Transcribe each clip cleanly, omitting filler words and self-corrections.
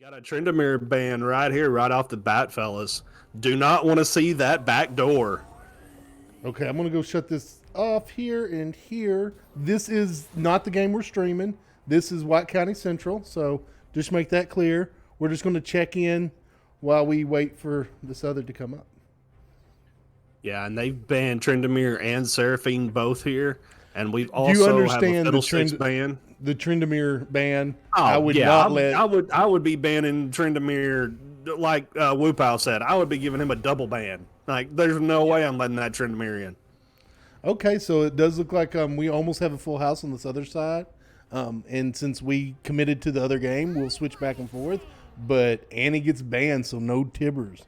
Got a Trendamere ban right here, right off the bat, fellas. Do not want to see that back door. Okay, I'm gonna go shut this off here and here. This is not the game we're streaming. This is White County Central, so just make that clear. We're just gonna check in while we wait for this other to come up. Yeah, and they've banned Trendamere and Seraphine both here, and we've Do you also have a understand Fiddlesticks ban. the Trendamere ban? I Oh would yeah, not let. I would be banning Trendamere like Woopow said. I would be giving him a double ban. Like, there's no way I'm letting that Trendamere in. Okay, so it does look like we almost have a full house on this other side. And since we committed to the other game, we'll switch back and forth. But Annie gets banned, so no Tibbers.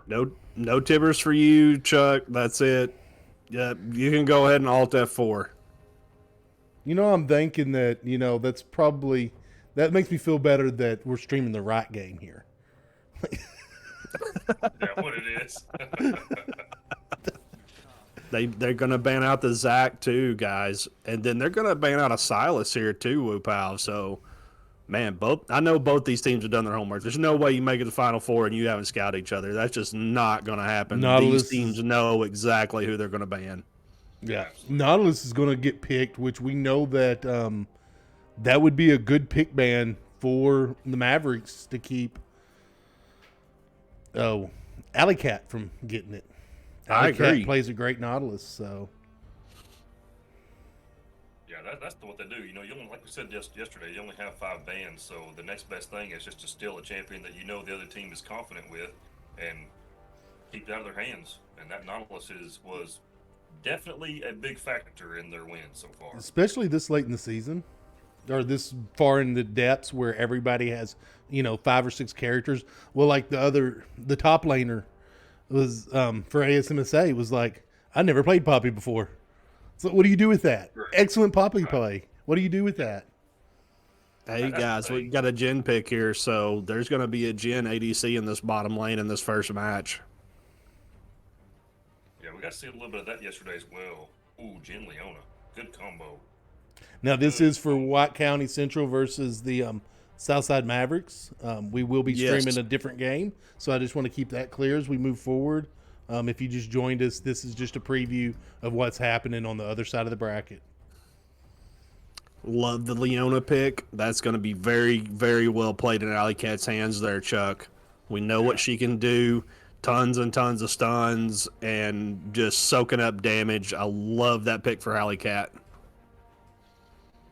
No Tibbers for you, Chuck. That's it. Yeah, you can go ahead and alt F4. You know, I'm thinking that, that's probably, that makes me feel better that we're streaming the right game here. Yeah, what it is. They're gonna ban out the Zach too, guys, and then they're gonna ban out a Silas here too, Woopow. So, man, I know both these teams have done their homework. There's no way you make it to the Final Four and you haven't scouted each other. That's just not gonna happen. These teams know exactly who they're gonna ban. Yeah, Nautilus is going to get picked, which we know that that would be a good pick ban for the Mavericks to keep. Oh, Alley Cat from getting it. I agree. Cat plays a great Nautilus, so. Yeah, that's what they do. You only, like we said yesterday, you only have 5 bans, so the next best thing is just to steal a champion that the other team is confident with and keep it out of their hands. And that Nautilus was definitely a big factor in their win so far. Especially this late in the season, or this far in the depths where everybody has, 5 or 6 characters. Well, like the top laner was for ASMSA was like, I never played Poppy before. So what do you do with that? Right. Excellent Poppy play. What do you do with that? Hey guys, we got a Jhin pick here, so there's going to be a Jhin ADC in this bottom lane in this first match. Yeah, we got to see a little bit of that yesterday as well. Ooh, Jhin Leona. Good combo. Now, this is for White County Central versus the Southside Mavericks. We will be streaming a different game, so I just want to keep that clear as we move forward. If you just joined us, this is just a preview of what's happening on the other side of the bracket. Love the Leona pick. That's going to be very, very well played in Alley Cat's hands there, Chuck. We know what she can do. Tons and tons of stuns and just soaking up damage. I love that pick for Alley Cat.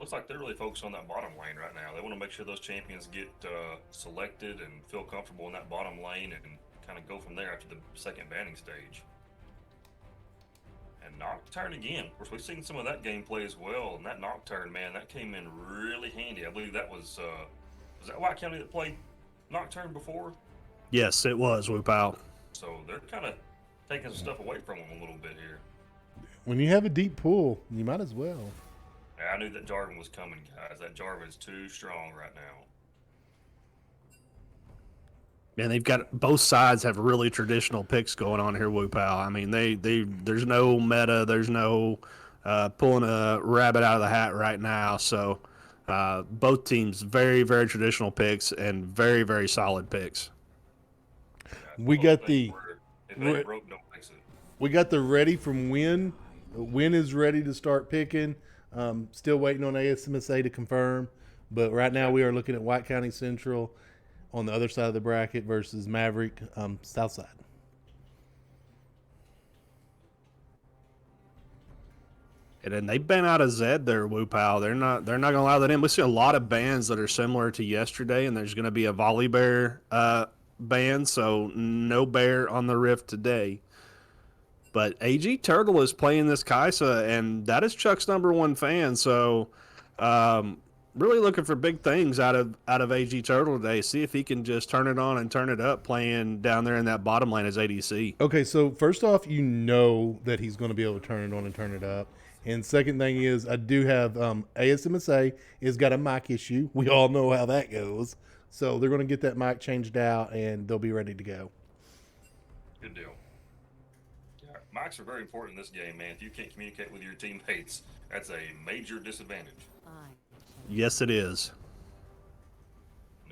Looks like they're really focused on that bottom lane right now. They want to make sure those champions get selected and feel comfortable in that bottom lane and kind of go from there after the second banning stage. And Nocturne again. Of course, we've seen some of that gameplay as well. And that Nocturne, man, that came in really handy. I believe that was that White County that played Nocturne before? Yes, it was, Woopow. So they're kind of taking some stuff away from them a little bit here. When you have a deep pool, you might as well. Yeah, I knew that Jarvan was coming, guys. That Jarvan is too strong right now. Man, they've got both sides have really traditional picks going on here, Woopow. I mean, there's no meta, there's no pulling a rabbit out of the hat right now. So both teams very, very traditional picks and very, very solid picks. We got the broke, don't fix it. We got the ready from Wynne. Wynne is ready to start picking. Still waiting on ASMSA to confirm, but right now we are looking at White County Central on the other side of the bracket versus Maverick South side. And then they ban out a Zed there, Woopow. They're not gonna allow that in. We see a lot of bans that are similar to yesterday, and there's gonna be a Volley Bear ban, so no bear on the Rift today. But AG Turtle is playing this Kaisa, and that is Chuck's #1 fan. So, really looking for big things out of AG Turtle today. See if he can just turn it on and turn it up, playing down there in that bottom lane as ADC. Okay, so first off, you know that he's going to be able to turn it on and turn it up. And second thing is, I do have ASMSA has got a mic issue. We all know how that goes. So they're going to get that mic changed out, and they'll be ready to go. Good deal. Yeah, mics are very important in this game, man. If you can't communicate with your teammates, that's a major disadvantage. Yes, it is.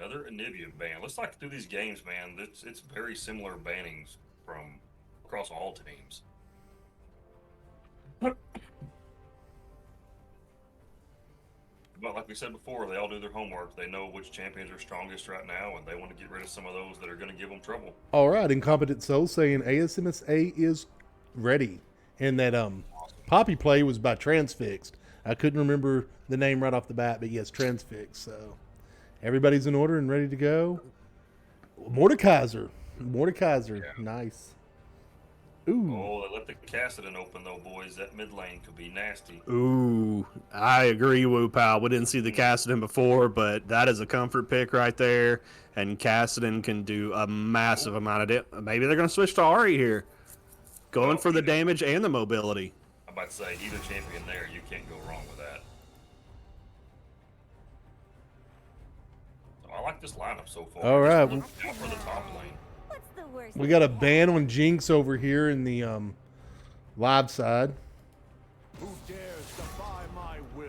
another Anivia ban. Let's like through these games, man. It's very similar bannings from across all teams. But like we said before, they all do their homework. They know which champions are strongest right now, and they want to get rid of some of those that are going to give them trouble. All right, Incompetent Soul saying ASMSA is ready. And that Poppy play was by Transfixed. I couldn't remember the name right off the bat, but yes, Transfixed. So everybody's in order and ready to go. Mordekaiser. Yeah. Nice. Ooh. Oh, they let the Cassidon open though, boys. That mid lane could be nasty. Ooh, I agree, Woo Pal. We didn't see the Cassidon before, but that is a comfort pick right there. And Cassidon can do a massive amount of it. Maybe they're going to switch to Ari here. Going for the damage and the mobility. I'm about to say, either champion there, you can't go wrong with that. So I like this lineup so far. All right. Just look out for the top lane. What's the worst? We got a ban on Jinx over here in the live side. Who dares defy my will?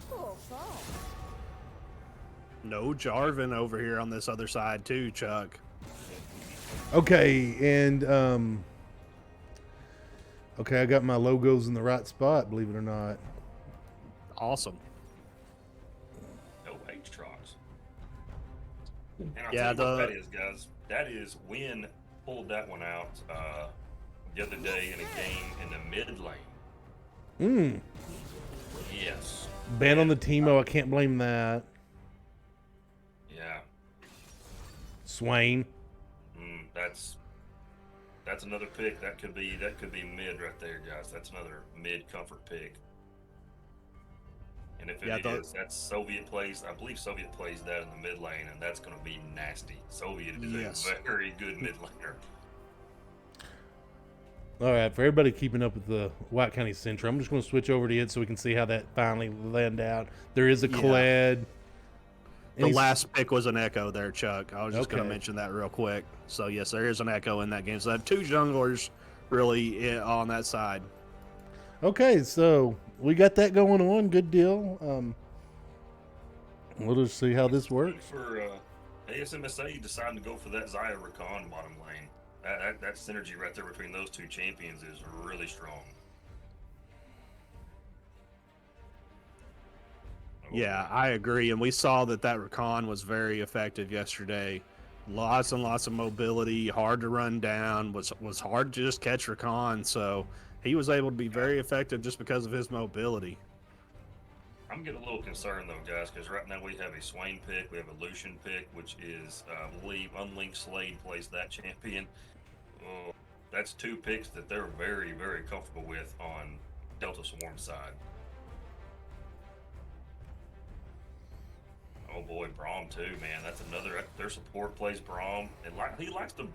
Cool fall. No Jarvan over here on this other side too, Chuck. Okay, and okay, I got my logos in the right spot, believe it or not. Awesome. No H-Trox. And I'll Yeah, tell you what that is, guys. That is Wynne pulled that one out the other day in a game in the mid lane. Yes. Ban on the Teemo, I can't blame that. Yeah. Swain. That's another pick. That could be mid right there, guys. That's another mid comfort pick. And if it is, that's Soviet plays. I believe Soviet plays that in the mid lane, and that's going to be nasty. Soviet is a very good mid laner. All right, for everybody keeping up with the White County Central, I'm just going to switch over to it so we can see how that finally land out. There is a Kled. The last pick was an Echo there, Chuck. I was just going to Okay. mention that real quick. So, yes, there is an Echo in that game. So, I have two junglers really on that side. Okay, so we got that going on. Good deal. We'll just see how this works. For ASMSA, deciding to go for that Xayah Rakan bottom lane. That synergy right there between those two champions is really strong. Yeah, I agree. And we saw that Rakan was very effective yesterday. Lots and lots of mobility, hard to run down, was hard to just catch Rakan. So he was able to be very effective just because of his mobility. I'm getting a little concerned though, guys, because right now we have a Swain pick, we have a Lucian pick, which is, I believe, Unlinked Slade plays that champion. That's two picks that they're very, very comfortable with on Delta Swarm side. Oh boy, Braum too, man. That's another. Their support plays Braum, and he likes the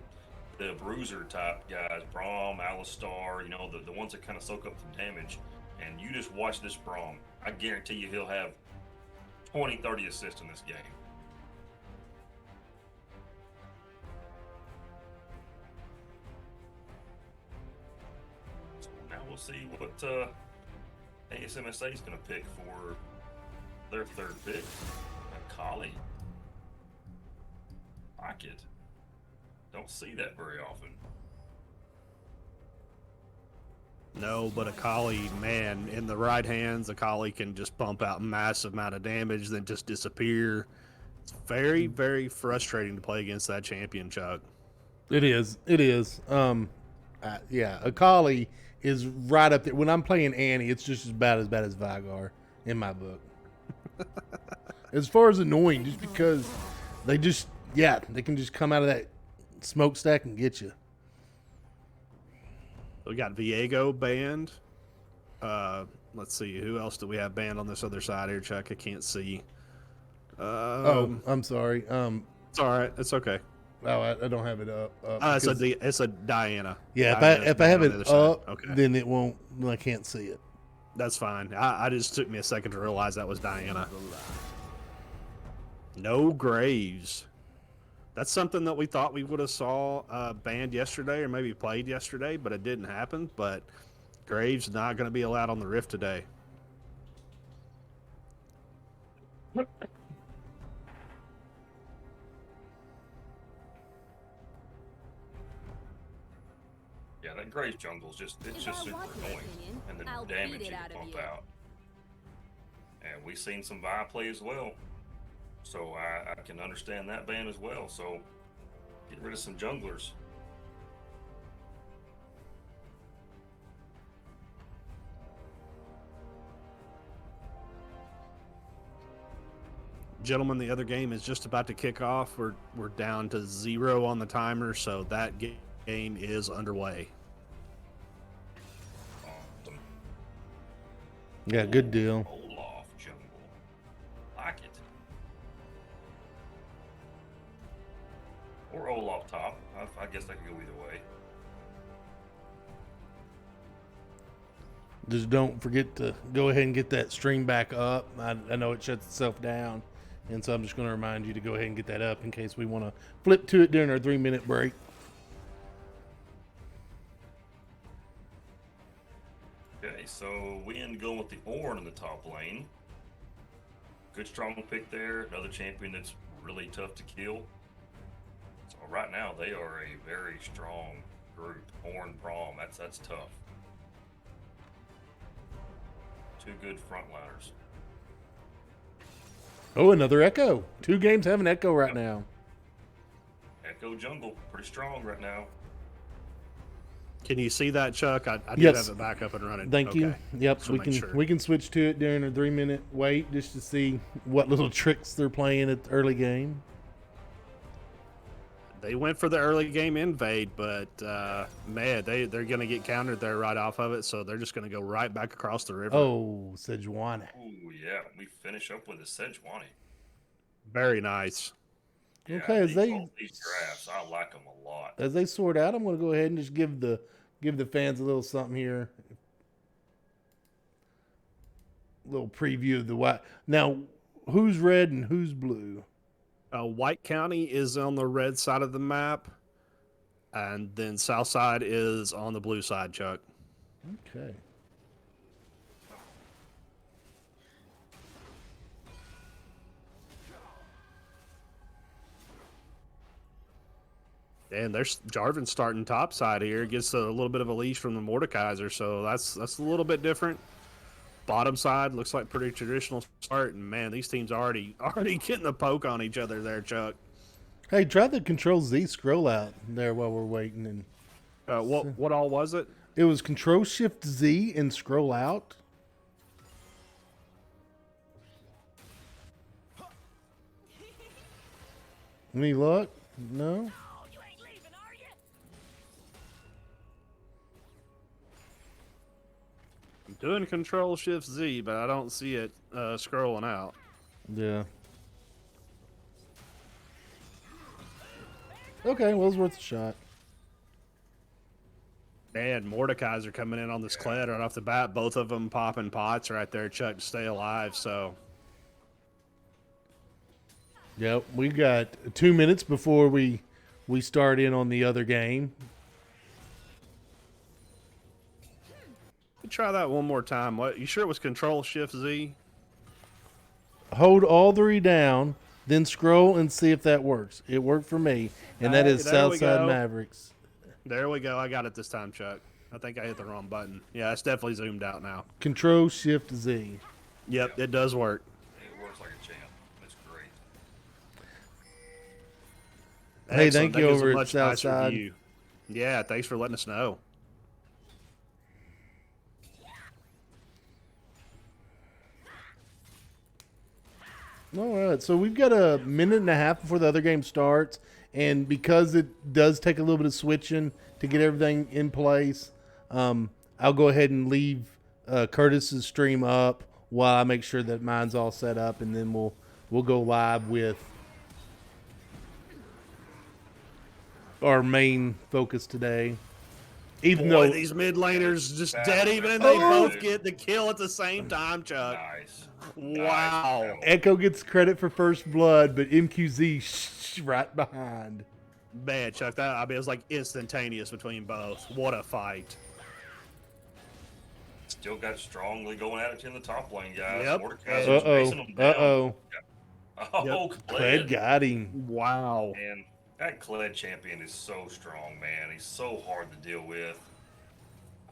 bruiser type guys. Braum, Alistar, you know, the ones that kind of soak up the damage. And you just watch this Braum. I guarantee you he'll have 20, 30 assists in this game. So now we'll see what ASMSA is going to pick for their third pick. Akali. Like it. Don't see that very often. No, but Akali, man, in the right hands, Akali can just pump out massive amount of damage, then just disappear. It's very, very frustrating to play against that champion, Chuck. It is. It is. Yeah, Akali is right up there. When I'm playing Annie, it's just as bad as Vigar in my book. As far as annoying, just because they can just come out of that smokestack and get you. We got Viego banned. Let's see, who else do we have banned on this other side here, Chuck? I can't see. I'm sorry. It's all right. It's okay. Oh, I don't have it up. It's a Diana. Yeah, Diana's if I have banned on it the other up, side. Okay. then it won't. I can't see it. That's fine. I just took me a second to realize that was Diana. No Graves. That's something that we thought we would have saw banned yesterday or maybe played yesterday, but it didn't happen. But Graves not going to be allowed on the Rift today. Yeah, that Graves jungle's just it's If just I super want my annoying, opinion, and the I'll beat damage it you out can of pump you. out. And we've seen some Vi play as well, so I can understand that ban as well. So get rid of some junglers. Gentlemen, the other game is just about to kick off. We're down to 0 on the timer, so that game is underway. Awesome. Yeah, good deal. Olaf jungle. Like it. Or Olaf top. I guess that could go either way. Just don't forget to go ahead and get that stream back up. I know it shuts itself down, and so I'm just going to remind you to go ahead and get that up in case we want to flip to it during our 3-minute break. Okay, so Wynne going with the Ornn in the top lane. Good strong pick there. Another champion that's really tough to kill. So right now they are a very strong group. Ornn Prom, that's tough. Two good frontliners. Oh, another Echo. 2 games have an Echo right now. Echo jungle, pretty strong right now. Can you see that, Chuck? I do Yes. have it back up and running. Thank you. Okay. Yep, Just we wanna can make sure. we can switch to it during a 3-minute wait just to see what little tricks they're playing at the early game. They went for the early game invade, but man, they're going to get countered there right off of it, so they're just going to go right back across the river. Oh, Sejuani. Ooh, yeah, we finish up with a Sejuani. Very nice. Yeah, Okay, as both these drafts, I like them a lot. As they sort out, I'm going to go ahead and just give the fans a little something here. A little preview of the white. Now, who's red and who's blue? White County is on the red side of the map, and then South Side is on the blue side, Chuck. Okay. And there's Jarvan starting top side here. Gets a little bit of a leash from the Mordekaiser, so that's a little bit different. Bottom side looks like pretty traditional start, and man, these teams already getting a poke on each other there, Chuck. Hey, try the Control Z scroll out there while we're waiting. And What all was it? it was Control Shift Z and scroll out. Any luck? No. I'm doing Control Shift Z, but I don't see it scrolling out. Yeah. Okay, well, it's worth a shot. Man, Mordekaiser coming in on this Kled right off the bat. Both of them popping pots right there, Chuck, to stay alive. So, Yep, we got 2 minutes before we start in on the other game. let me try that one more time. What? You sure it was Control Shift Z? Hold all 3 down, then scroll and see if that works. It worked for me, and that is There we Southside go. Mavericks. There we go. I got it this time, Chuck. I think I hit the wrong button. Yeah, it's definitely zoomed out now. Control Shift Z. Yep, it does work. It works like a champ. It's great. Hey, Excellent. thank That you gives a over at much nicer Southside. view. Yeah, thanks for letting us know. All right, so we've got a minute and a half before the other game starts, and because it does take a little bit of switching to get everything in place, I'll go ahead and leave Curtis's stream up while I make sure that mine's all set up, and then we'll go live with our main focus today. Even Boy, though these mid laners just Battle dead even, and map. they Oh. both get the kill at the same time, Chuck. Nice. Wow. Nice. Echo gets credit for first blood, but MQZ right behind. Man, Chuck, that I mean, it was like instantaneous between both. What a fight. Still got strongly going at it in the top lane, guys. Yep. Mordekaiser's Uh-oh. chasing them down. Uh-oh. Oh, Kled got him. Wow. Man, that Kled champion is so strong, man. He's so hard to deal with.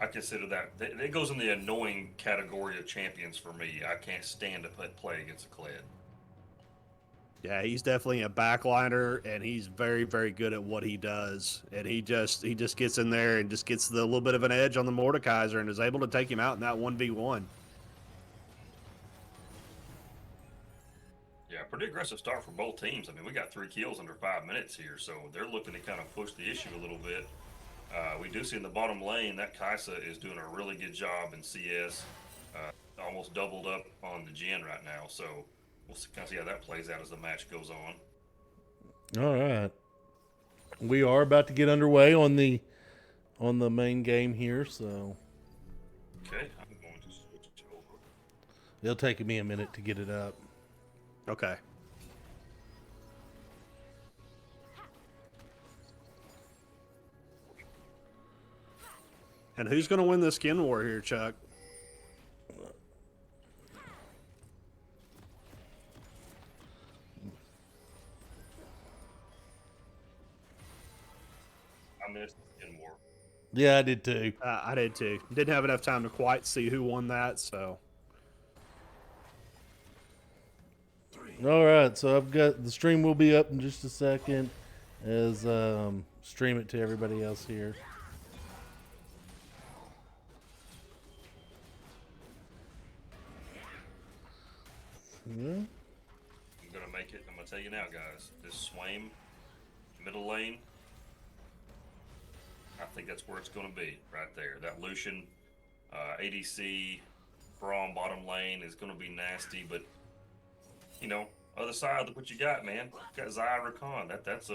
I consider that it goes in the annoying category of champions for me. I can't stand to play against a Kled. Yeah, he's definitely a backliner, and he's very, very good at what he does. And he just gets in there and just gets the little bit of an edge on the Mordekaiser and is able to take him out in that 1v1. Yeah, pretty aggressive start for both teams. I mean, we got 3 kills under 5 minutes here, so they're looking to kind of push the issue a little bit. We do see in the bottom lane that Kaisa is doing a really good job in CS. Almost doubled up on the gen right now, so we'll kind of see how that plays out as the match goes on. All right. We are about to get underway on the main game here, so Okay, I'm going to switch it over. it'll take me a minute to get it up. Okay. And who's going to win the skin war here, Chuck? I missed the skin war. Yeah, I did too. I did too. Didn't have enough time to quite see who won that, so. All right, so I've got the stream will be up in just a second as stream it to everybody else here. Yeah. I'm gonna make it. I'm gonna tell you now, guys. This Swaim middle lane, I think that's where it's gonna be, right there. That Lucian, ADC, Braum bottom lane is gonna be nasty, but you know, other side, look what you got, man. You got Zaya Rakan. That's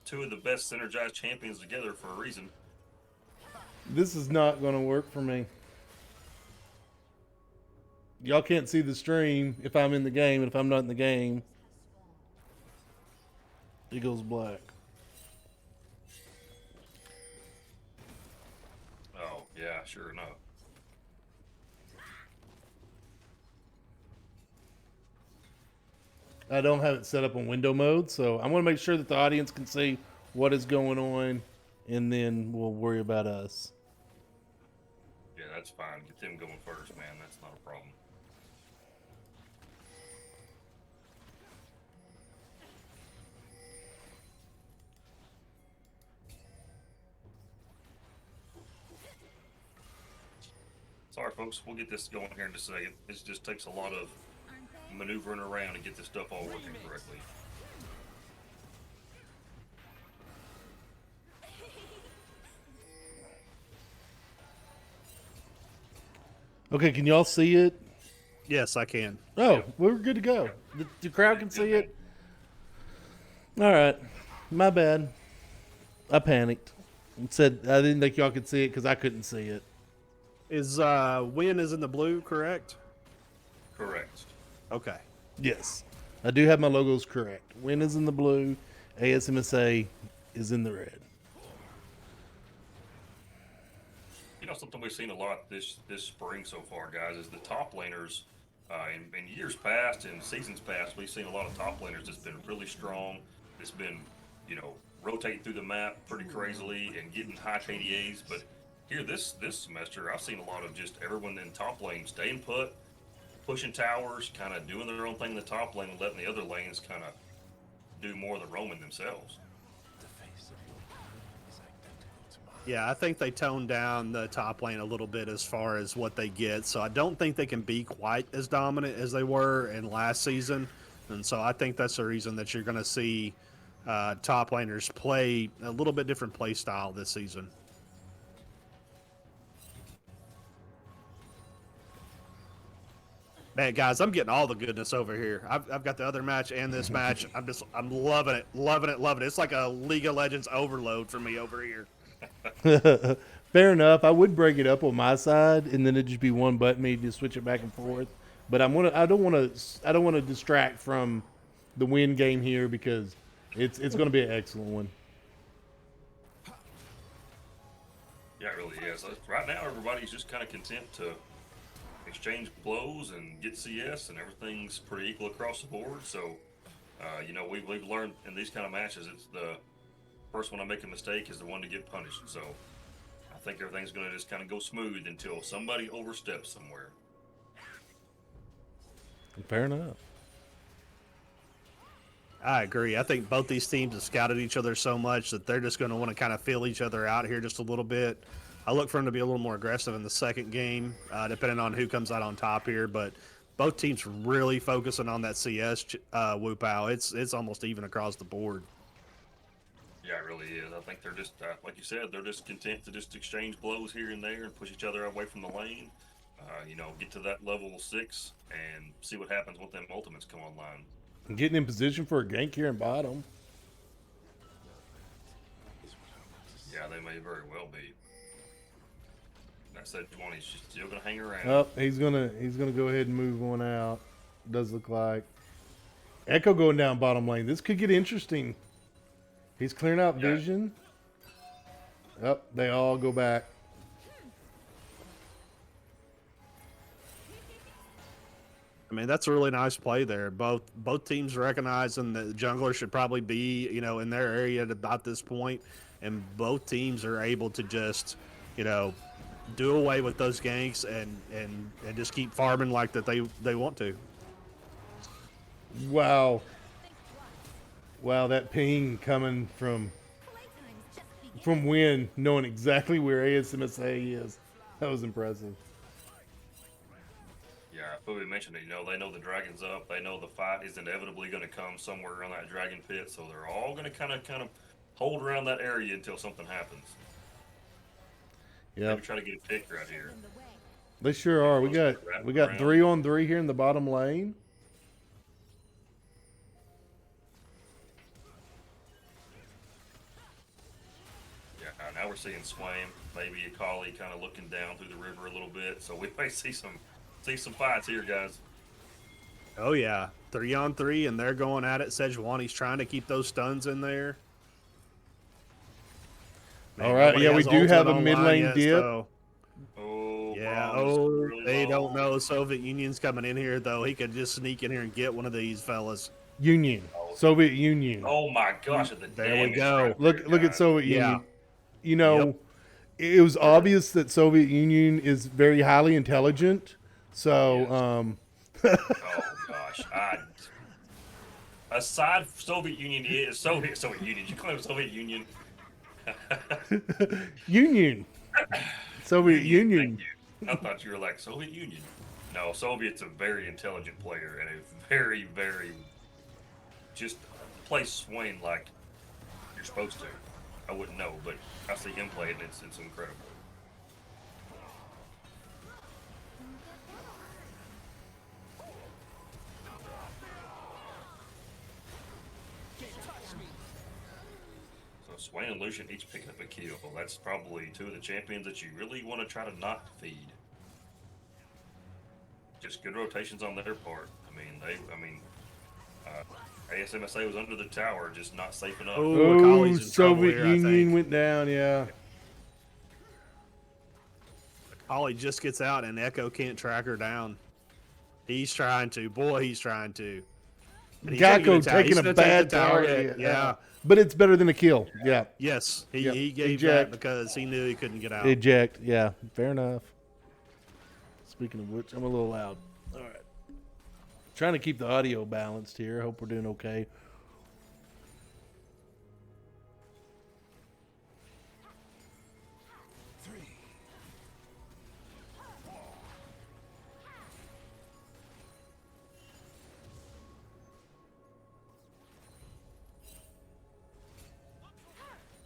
2 of the best synergized champions together for a reason. This is not going to work for me. Y'all can't see the stream if I'm in the game, and if I'm not in the game, it goes black. Oh yeah, sure enough. I don't have it set up on window mode, so I want to make sure that the audience can see what is going on, and then we'll worry about us. Yeah, that's fine. Get them going first, man. That's not a problem. Sorry, folks. We'll get this going here in just a second. This just takes a lot of maneuvering around to get this stuff all working correctly. Okay, can y'all see it? Yes, I can. Oh, we're good to go. The crowd can see it. All right, my bad. I panicked and said I didn't think y'all could see it because I couldn't see it. Is Wynne is in the blue, correct? Correct. Okay. Yes, I do have my logos correct. Wynne is in the blue. ASMSA is in the red. You know, something we've seen a lot this spring so far, guys, is the top laners. In years past and seasons past, we've seen a lot of top laners that's been really strong. It's been, you know, rotating through the map pretty crazily and getting high KDAs. But here this semester, I've seen a lot of just everyone in top lane staying put, pushing towers, kind of doing their own thing in the top lane and letting the other lanes kind of do more of the roaming themselves. Yeah, I think they toned down the top lane a little bit as far as what they get. So I don't think they can be quite as dominant as they were in last season. And so I think that's the reason that you're going to see top laners play a little bit different play style this season. Man, guys, I'm getting all the goodness over here. I've got the other match and this match. I'm loving it, loving it, loving it. It's like a League of Legends overload for me over here. Fair enough. I would break it up on my side, and then it'd just be one button. Me just switch it back and forth. But I don't want to distract from the win game here because it's going to be an excellent one. Yeah, it really is. Right now, everybody's just kind of content to exchange blows and get CS, and everything's pretty equal across the board. So, we've learned in these kind of matches, it's the first one to make a mistake is the one to get punished. So, I think everything's going to just kind of go smooth until somebody oversteps somewhere. Fair enough. I agree. I think both these teams have scouted each other so much that they're just going to want to kind of feel each other out here just a little bit. I look for them to be a little more aggressive in the second game, depending on who comes out on top here. But both teams really focusing on that CS whoop out. It's almost even across the board. Yeah, it really is. I think they're just, like you said, they're just content to just exchange blows here and there and push each other away from the lane. Get to that level 6 and see what happens when them ultimates come online. Getting in position for a gank here in bottom. Yeah, they may very well be. That said, 20's just still gonna hang around. Oh, he's gonna go ahead and move one out. Does look like Echo going down bottom lane. This could get interesting. He's clearing out vision. Oh, they all go back. I mean, that's a really nice play there. Both teams recognizing that the jungler should probably be, in their area at about this point, and both teams are able to just, do away with those ganks and just keep farming like that they want to. Wow. Wow, that ping coming from Wynne, knowing exactly where ASMSA is. That was impressive. Yeah, Bobby mentioned it. They know the dragon's up. They know the fight is inevitably going to come somewhere around that dragon pit. So they're all going to kind of hold around that area until something happens. Yeah, Maybe try to get a pick right here. they sure are. We got 3-on-3 here in the bottom lane. Yeah, now we're seeing Swain, maybe a collie kind of looking down through the river a little bit. So we may see some fights here, guys. Oh yeah, 3-on-3, and they're going at it. Sejuani's trying to keep those stuns in there. All right, nobody yeah, we has do have a ultimate mid online lane yet, dip. so- Oh, Yeah. Braum is Oh, really they low. don't know Soviet Union's coming in here though. He could just sneak in here and get one of these fellas. Union, Soviet Union. Oh my gosh! At the There we damage go. right Look there, at guys. Soviet Yeah. Union. It was obvious that Soviet Union is very highly intelligent. So, Oh gosh! Aside Soviet Union is Soviet Union. You call it Soviet Union. Union. Soviet Union. Thank you. I thought you were like Soviet Union. No, Soviet's a very intelligent player and a very, very just plays Swain like you're supposed to. I wouldn't know, but I see him play it and it's incredible. So Swain and Lucian each picking up a kill. That's probably two of the champions that you really want to try to not feed. Just good rotations on their part. ASMSA was under the tower, just not safe enough. Oh, Oh, Akali's in trouble Soviet here, I Union think. went down. Yeah. Ollie just gets out and Echo can't track her down. He's trying to. Boy, he's trying to. And he's gonna Gakko get a tag. He's taking a gonna take bad the tower tower. hit. Yeah. But it's better than a kill. Yeah. Yes. He Yep. gave Eject. that because he knew he couldn't get out. Eject. Yeah. Fair enough. Speaking of which, I'm a little loud. All right. Trying to keep the audio balanced here. Hope we're doing okay.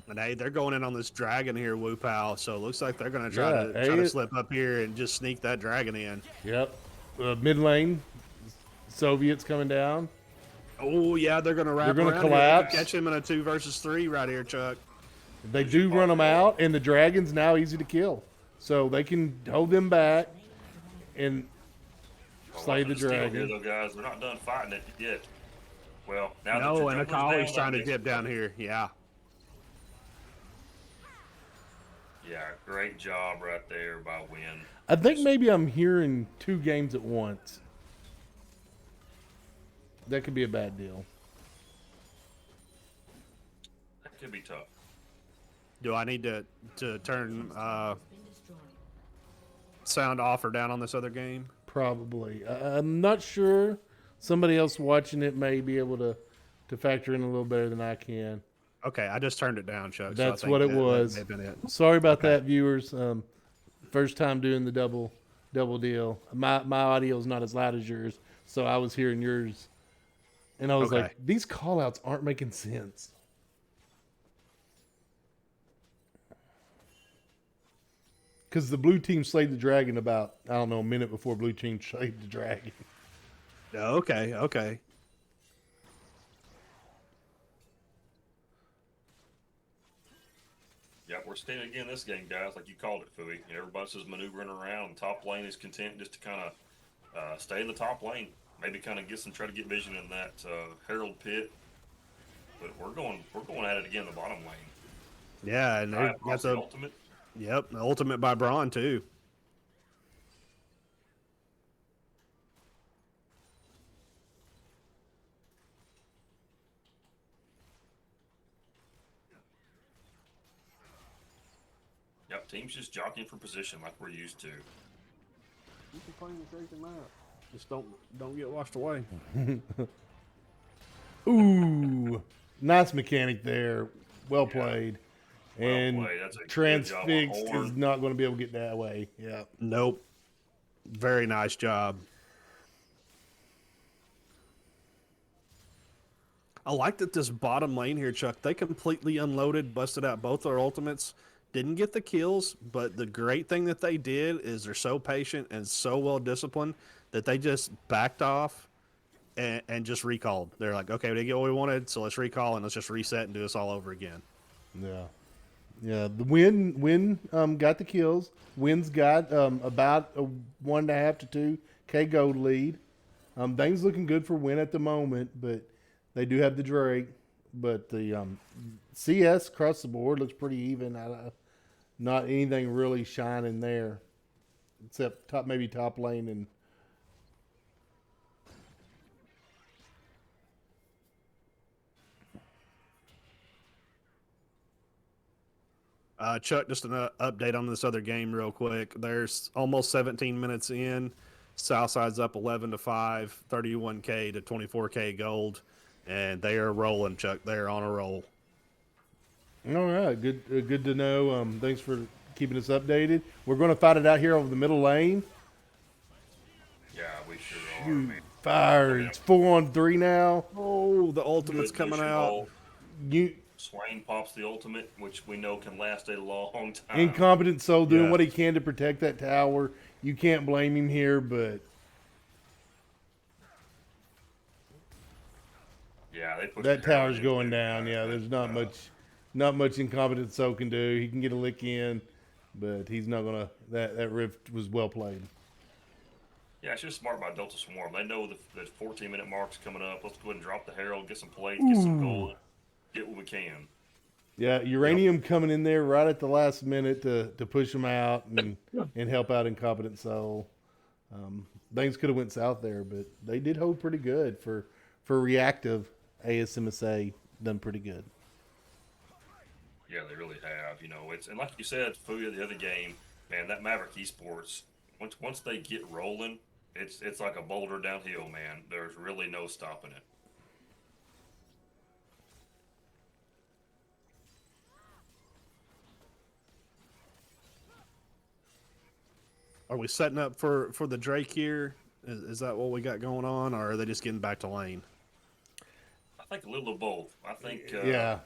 And hey, they're going in on this dragon here, Wu Pao. So it looks like they're going to try Yeah, to hey, slip up here and just sneak that dragon in. Yep. Mid lane. Soviets coming down. Oh yeah, they're going to wrap They're gonna around here. They collapse. could catch him in a 2 versus 3 right here, Chuck. They do run them out, and the dragon's now easy to kill. So they can hold them back and slay the Here, dragon. though, guys, they're not done fighting it yet. Well, now that No, your and jungler's Akali's down, trying that to makes dip it down tough. here. Yeah. Yeah, great job right there by Wynne. I think maybe I'm hearing 2 games at once. That could be a bad deal. That could be tough. Do I need to turn sound off or down on this other game? Probably. I'm not sure. Somebody else watching it may be able to factor in a little better than I can. Okay, I just turned it down, Chuck. That's so I think what it that was. may have been it. Sorry about Okay. that, viewers. First time doing the double deal. My audio is not as loud as yours, so I was hearing yours, and I was Okay. like, these call outs aren't making sense. Because the blue team slayed the dragon about, I don't know, a minute before blue team slayed the dragon. Okay, okay. Yeah, we're staying again this game, guys, like you called it, Fooey. Everybody's just maneuvering around. Top lane is content just to kind of stay in the top lane. Maybe kind of try to get vision in that Herald pit. But we're going at it again in the bottom lane. Yeah, and Right, that's the a ultimate. yep, the ultimate by Braun too. Yep, team's just jockeying for position like we're used to. You can claim the Drake and that. Just don't get washed away. Ooh, nice mechanic there. Well played. Well And played. That's a good job on Transfixed Horn. is not going to be able to get that way. Yeah. Nope. Very nice job. I like that this bottom lane here, Chuck. They completely unloaded, busted out both their ultimates. Didn't get the kills, but the great thing that they did is they're so patient and so well disciplined that they just backed off and just recalled. They're like, okay, we didn't get what we wanted, so let's recall and let's just reset and do this all over again. Yeah. Yeah. The Wynne got the kills. Wynne's got about a 1.5 to 2K gold lead. Things looking good for Wynne at the moment, but they do have the Drake. But the CS across the board looks pretty even. Not anything really shining there, except top lane and. Chuck, just an update on this other game real quick. There's almost 17 minutes in. Southside's up 11-5, 31K to 24K gold, and they are rolling, Chuck. They're on a roll. All right, good to know. Thanks for keeping us updated. We're going to fight it out here over the middle lane. Yeah, we sure are, man. Fire! It's 4-on-3 now. Oh, the ultimate's Good coming mission out. ball. You Swain pops the ultimate, which we know can last a long time. incompetent soul doing Yeah. what he can to protect that tower. You can't blame him here, but Yeah, they pushed that the tower tower's in going too, down. guys. Yeah, there's not much incompetent soul can do. He can get a lick in, but he's not gonna. That rift was well played. Yeah, it's just smart by Delta Swarm. They know the 14-minute mark's coming up. Let's go ahead and drop the Herald, get some plates, get some gold, get what we can. Yeah, uranium coming in there right at the last minute to push him out and help out incompetent soul. Things could have went south there, but they did hold pretty good for reactive. ASMSA done pretty good. Yeah, they really have. It's and like you said, Fuya, the other game, man, that Maverick Esports, once they get rolling, it's like a boulder downhill, man. There's really no stopping it. Are we setting up for the Drake here? Is that what we got going on, or are they just getting back to lane? I think a little of both. I think Yeah.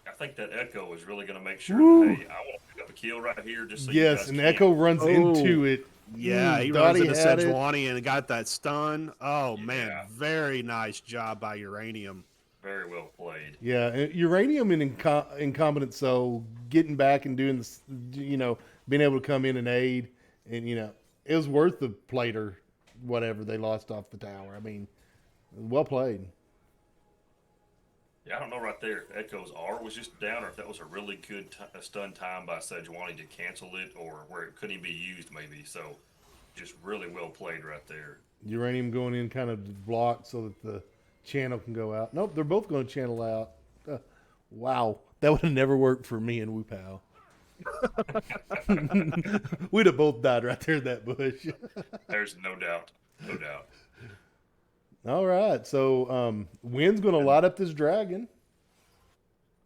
I think that Echo is really going to make sure that, hey, I want to pick up a kill right here just so you Yes, guys and can. Echo runs Oh. into it. Yeah, he thought runs he into had it. Sejuani and got that stun. Oh, Yeah. man, very nice job by Uranium. Very well played. Yeah, Uranium and Incompetence, so getting back and doing this, being able to come in and aid, and it was worth the plate or whatever they lost off the tower. I mean, well played. Yeah, I don't know right there if Echo's R was just down or if that was a really good stun time by Sejuani to cancel it or where it couldn't even be used maybe. So just really well played right there. Uranium going in kind of blocked so that the channel can go out. Nope, they're both going to channel out. Wow, that would have never worked for me and Wu Pao. We'd have both died right there in that bush. There's no doubt. No doubt. All right, so Wynne's going to light up this dragon.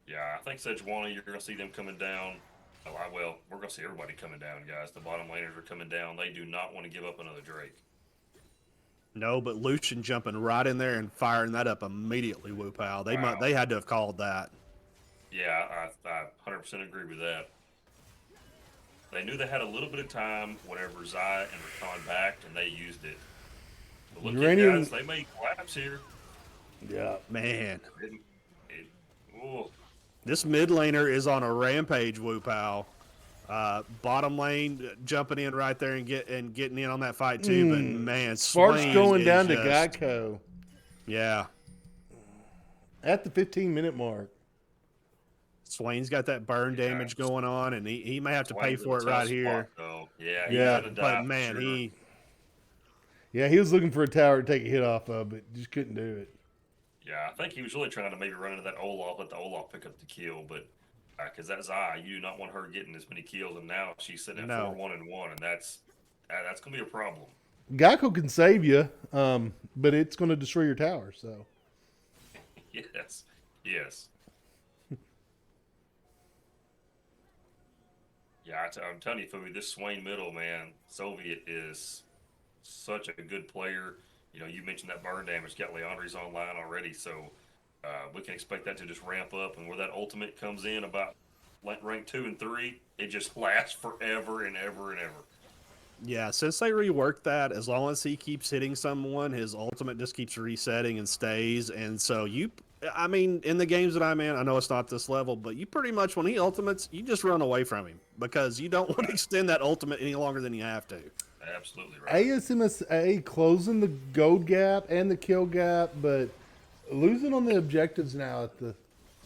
Yeah, I think Sejuani, you're going to see them coming down. Well, we're going to see everybody coming down, guys. The bottom laners are coming down. They do not want to give up another Drake. No, but Lucian jumping right in there and firing that up immediately, Wu Pao. They had to have called that. Yeah, I 100% agree with that. They knew they had a little bit of time whenever Zai and Rakan backed, and they used it. But look at guys, they made collapse here. Yeah, Man. Oh, This mid laner is on a rampage, Wu Pao. Bottom lane jumping in right there and getting in on that fight too. But man, Sparks Swain going is down to just- Geico Yeah, at the 15-minute mark. Swain's got that burn damage going on, and he may have to pay Swain's for it in a tough right here. spot, though. Yeah, Yeah, he's But man, He was looking for a tower to take a hit off of, but just couldn't do it. Yeah, I think he was really trying to maybe run into that Olaf, let the Olaf pick up the kill, but because that Zai, you do not want her getting as many kills, and now she's sitting at 4-1-1, and that's going to be a problem. Geico can save you, but it's going to destroy your tower. So Yes. Yeah, I'm telling you, Fubi, this Swain middle, man, Soviet is such a good player. You mentioned that burn damage. Got Leandri's online already, so we can expect that to just ramp up. And where that ultimate comes in about rank 2 and 3, it just lasts forever and ever and ever. Yeah, since they reworked that, as long as he keeps hitting someone, his ultimate just keeps resetting and stays. And so in the games that I'm in, I know it's not this level, but you pretty much, when he ultimates, you just run away from him because you don't want to extend that ultimate any longer than you have to. Absolutely right. ASMSA closing the gold gap and the kill gap, but losing on the objectives now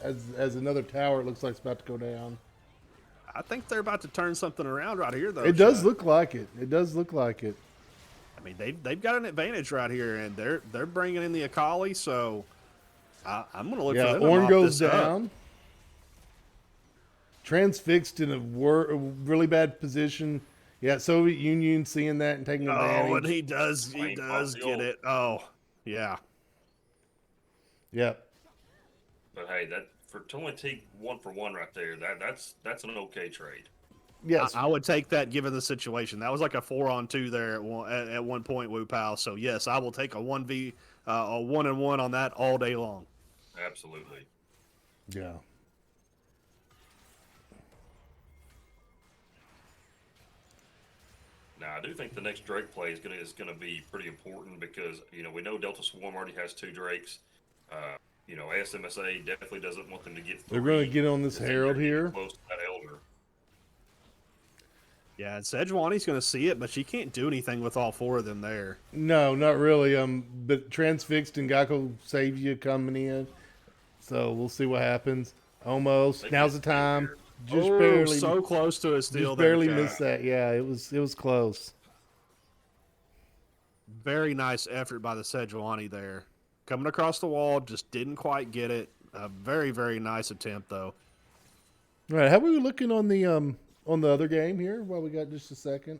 as another tower, it looks like it's about to go down. I think they're about to turn something around right here, though. It does look like it. It does look like it. I mean, they've got an advantage right here, and they're bringing in the Akali, so I'm going to look for them. Ornn goes this down. Up. Transfixed in a really bad position. Yeah, Soviet Union seeing that and taking advantage. Oh, and he does get it. Oh, yeah. Yep. But hey, to only take 1-for-1 right there, that's an okay trade. Yes. I would take that given the situation. That was like a 4-on-2 there at one point, Wu Pao. So yes, I will take a 1-and-1 on that all day long. Absolutely. Yeah. Now, I do think the next Drake play is gonna be pretty important because we know Delta Swarm already has 2 Drakes. ASMSA definitely doesn't want them to get 3. They're going to get on this Herald here. Close to that Elder. Yeah, and Sejuani's going to see it, but she can't do anything with all 4 of them there. No, not really. But Transfixed and Geico save you coming in. So we'll see what happens. Almost. Now's the time. Just barely. So close to a steal. Just barely missed that. Yeah, it was close. Very nice effort by the Sejuani there. Coming across the wall, just didn't quite get it. A very, very nice attempt, though. All right, how are we looking on the other game here? While we got just a second.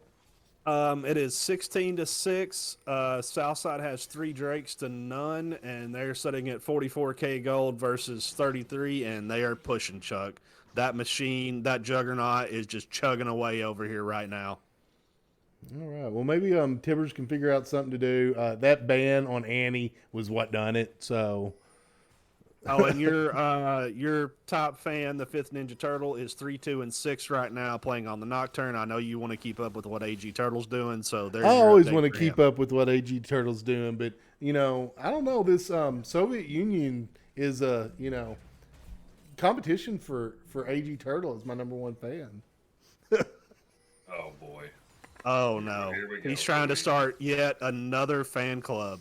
It is 16-6. Southside has 3 Drakes to none, and they're sitting at 44k gold versus 33, and they are pushing Chuck. That machine, that juggernaut, is just chugging away over here right now. All right. Well, maybe Tibbers can figure out something to do. That ban on Annie was what done it. So Oh, and your top fan, the fifth Ninja Turtle, is 3-2-6 right now, playing on the Nocturne. I know you want to keep up with what AG Turtle's doing, so I there's your always update want to for keep him. up with what AG Turtle's doing, but I don't know. This Soviet Union is a competition for AG Turtle is my number one fan. Oh boy. Oh Here, no, here we go. he's Here trying to we go. start yet another fan club.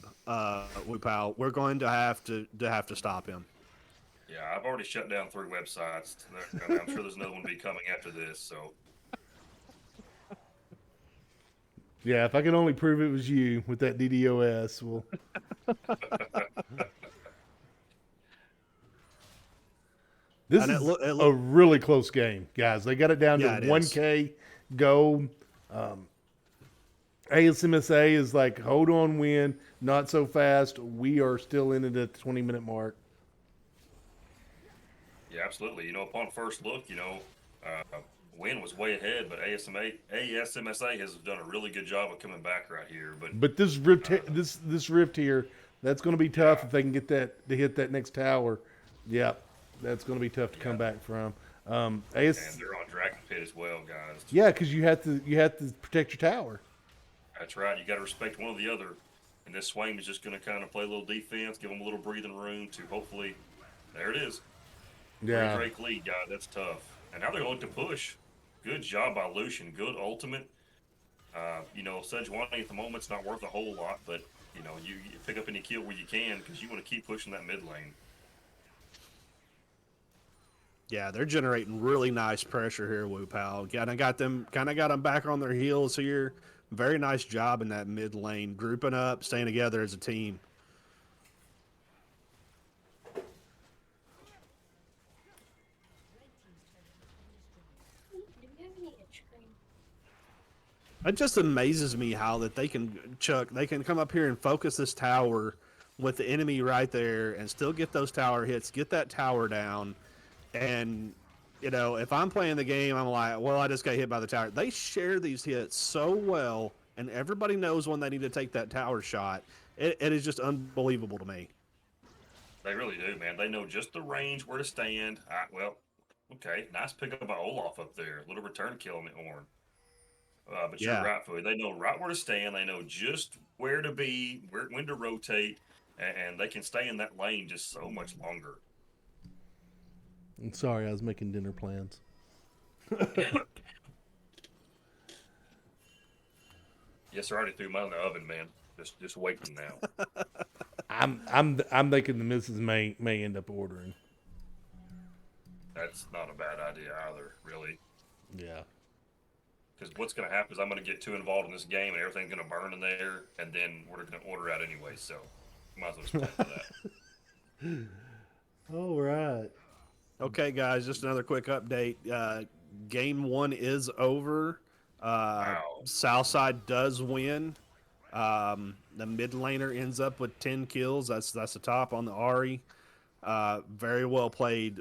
Wu Pao, we're going to have to stop him. Yeah, I've already shut down 3 websites. I'm sure there's another one be coming after this. So Yeah, if I could only prove it was you with that DDoS, well, this And it is look, it a look, really close game, guys. They got it down to yeah, it is. 1K go. ASMSA is like, hold on, win, not so fast. We are still in it at the 20-minute mark. yeah, absolutely. Upon first look, Wynne was way ahead, but ASMSA has done a really good job of coming back right here. But But this rift here, that's going to be tough yeah, if they can get that to hit that next tower. Yep, that's going to be tough to come yeah, back from. and they're on Dragon Pit as well, guys. Yeah, because you have to protect your tower. That's right. You got to respect one or the other. And this Swain is just going to kind of play a little defense, give them a little breathing room to hopefully. There it is. Yeah, Drake lead, guys. That's tough. And now they're going to push. Good job by Lucian. Good ultimate. Sejuani at the moment's not worth a whole lot, but you pick up any kill where you can because you want to keep pushing that mid lane. Yeah, they're generating really nice pressure here, Wu Pao. Got them back on their heels here. Very nice job in that mid lane, grouping up, staying together as a team. Do you have any itch cream? It just amazes me how that they can come up here and focus this tower with the enemy right there and still get those tower hits, get that tower down. And, if I'm playing the game, I'm like, well, I just got hit by the tower. They share these hits so well, and everybody knows when they need to take that tower shot. It is just unbelievable to me. They really do, man. They know just the range where to stand. Okay, nice pickup by Olaf up there. Little return kill on the Orn. But you're Yeah. right, Foy. They know right where to stand. They know just where to be, when to rotate, and they can stay in that lane just so much longer. I'm sorry, I was making dinner plans. Yes, I already threw mine in the oven, man. Just waiting now. I'm thinking the missus may end up ordering. That's not a bad idea either, really. Yeah. Because what's going to happen is I'm going to get too involved in this game, and everything's going to burn in there, and then we're going to order out anyway. So might as well just plan for that. All right. Okay, guys, just another quick update. Game one is over. Wow. Southside does win. The mid laner ends up with 10 kills. That's the top on the Ari. Very well played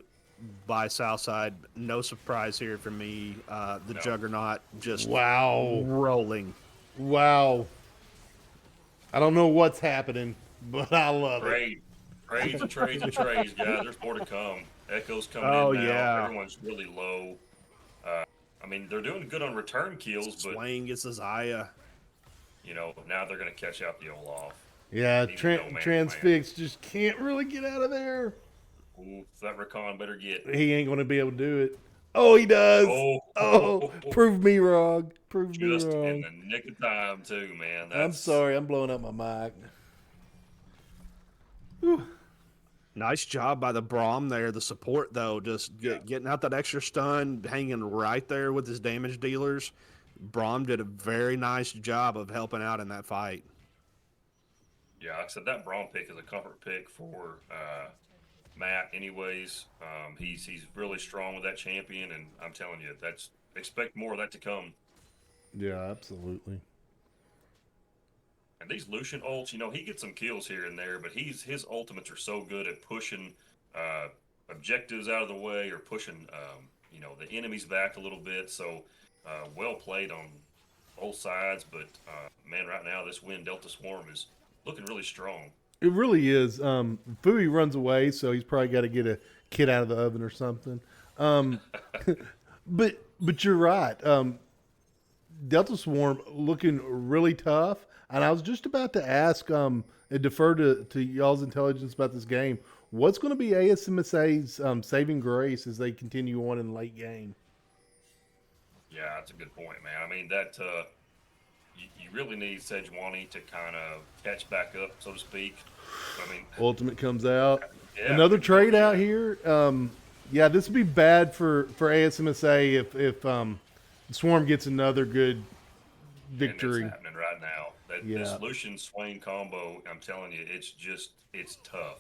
by Southside. No surprise here for me. The No. Juggernaut just Wow. rolling. Wow. I don't know what's happening, but I love it. Trades and trades and trades, guys. There's more to come. Echo's coming Oh, in now. yeah. Everyone's really low. They're doing good on return kills, but Swain gets his Aya. now they're going to catch out the Olaf. Yeah, Even though, man, Transfix just can't really get out of there. Ooh, that Recon better get. He ain't going to be able to do it. Oh, he does. Oh, Prove me wrong. Prove me just in wrong. the nick of time, too, man. I'm sorry. I'm blowing up my mic. Nice job by the Braum there. The support, though, just getting out that extra stun, hanging right there with his damage dealers. Braum did a very nice job of helping out in that fight. Yeah, like I said, that Braum pick is a comfort pick for Matt. Anyways, he's really strong with that champion, and I'm telling you, expect more of that to come. Yeah, absolutely. And these Lucian ults, he gets some kills here and there, but his ultimates are so good at pushing objectives out of the way or pushing the enemies back a little bit. So well played on both sides. But man, right now this Wynne Delta Swarm is looking really strong. It really is. Fui runs away, so he's probably got to get a kid out of the oven or something. Um, but you're right. Delta Swarm looking really tough, and I was just about to ask and defer to y'all's intelligence about this game. What's going to be ASMSA's saving grace as they continue on in the late game? Yeah, that's a good point, man. I mean, that you really need Sejuani to kind of catch back up, so to speak. I mean, Ultimate comes out. yeah, Another we can trade go- out here. Yeah, this would be bad for ASMSA if Swarm gets another good and victory. it's happening right now. That Yeah. this Lucian Swain combo, I'm telling you, it's tough.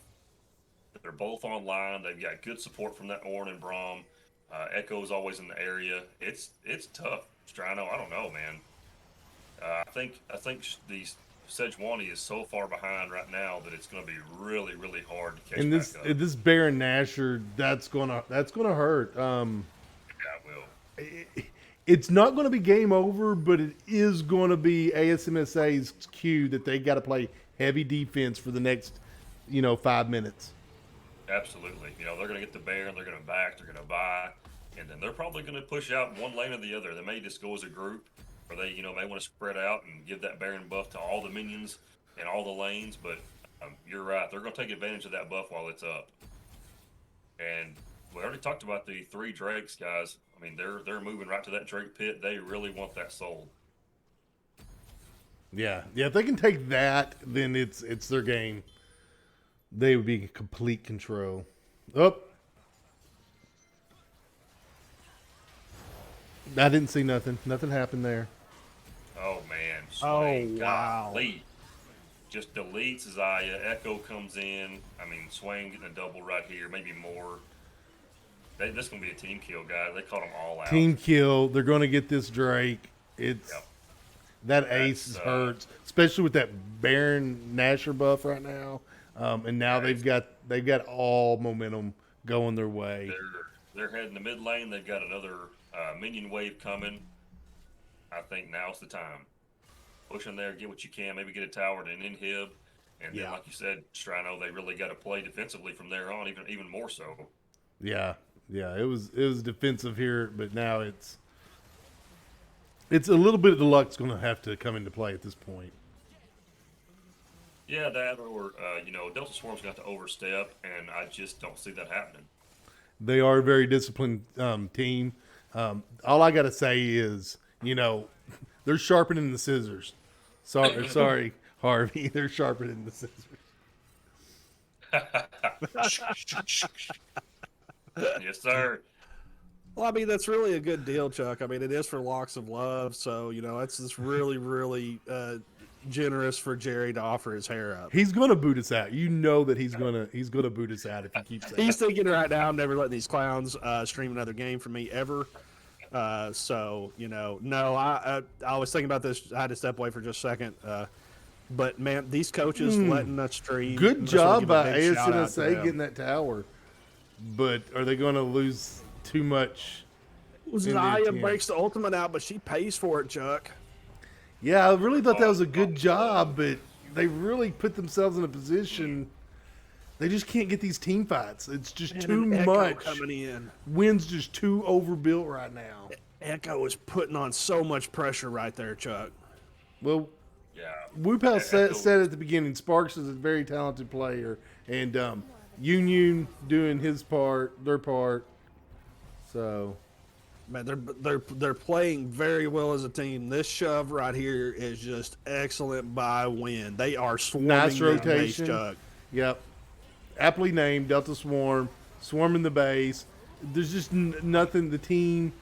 They're both online. They've got good support from that Ornn and Braum. Echo's always in the area. It's tough. Strino, I don't know, man. I think the Sejuani is so far behind right now that it's going to be really, really hard to catch And this back up. this Baron Nasher, that's gonna hurt. Yeah, it will. It's not going to be game over, but it is going to be ASMSA's cue that they got to play heavy defense for the next 5 minutes. Absolutely. They're going to get the Baron, they're going to back, they're going to buy, and then they're probably going to push out one lane or the other. They may just go as a group, or they, may want to spread out and give that Baron buff to all the minions in all the lanes. But you're right. They're going to take advantage of that buff while it's up. And we already talked about the 3 Drakes, guys. I mean, they're moving right to that Drake pit. They really want that soul. Yeah. If they can take that, then it's their game. They would be in complete control. Oh. I didn't see nothing. Nothing happened there. Oh, man. Oh, Swain, wow. golly. Just deletes Zaya. Echo comes in. I mean, Swain getting a double right here, maybe more. This is going to be a team kill, guys. They caught them all out. Team kill. They're going to get this Drake. It's Yep. that ace hurts, especially with that Baron Nasher buff right now. And now they've got all momentum going their way. They're heading to mid lane. They've got another minion wave coming. I think now's the time. Push in there, get what you can. Maybe get a tower to an inhib, and then, like you said, Strino, they really got to play defensively from there on, even more so. Yeah. It was defensive here, but now it's a little bit of the luck's going to have to come into play at this point. Yeah, that or Delta Swarm's got to overstep, and I just don't see that happening. They are a very disciplined team. All I got to say is, they're sharpening the scissors. Sorry, Harvey. They're sharpening the scissors. Yes, sir. Well, I mean, that's really a good deal, Chuck. I mean, it is for Locks of Love, so it's really, really generous for Jerry to offer his hair up. He's going to boot us out. You know that he's going to boot us out if he keeps that. He's thinking right now, I'm never letting these clowns stream another game for me ever. So no, I was thinking about this. I had to step away for just a second. But man, these coaches letting us stream. Good just wanna job give a by big shout out to ASMSA them. getting that tower. But are they going to lose too much? Zaya end. breaks the ultimate out, but she pays for it, Chuck. Yeah, I really thought that was a good job, but they really put themselves in a position. They just can't get these team fights. It's just And too an Echo much. coming in. Wynn's just too overbuilt right now. Echo is putting on so much pressure right there, Chuck. Well, Yeah. Wupal Echo- said at the beginning, Sparks is a very talented player, and Union doing their part. So, Man, they're playing very well as a team. This shove right here is just excellent by Wynne. They are swarming Nice the base, rotation. Chuck. yep, aptly named Delta Swarm, swarming the base. There's just nothing. The team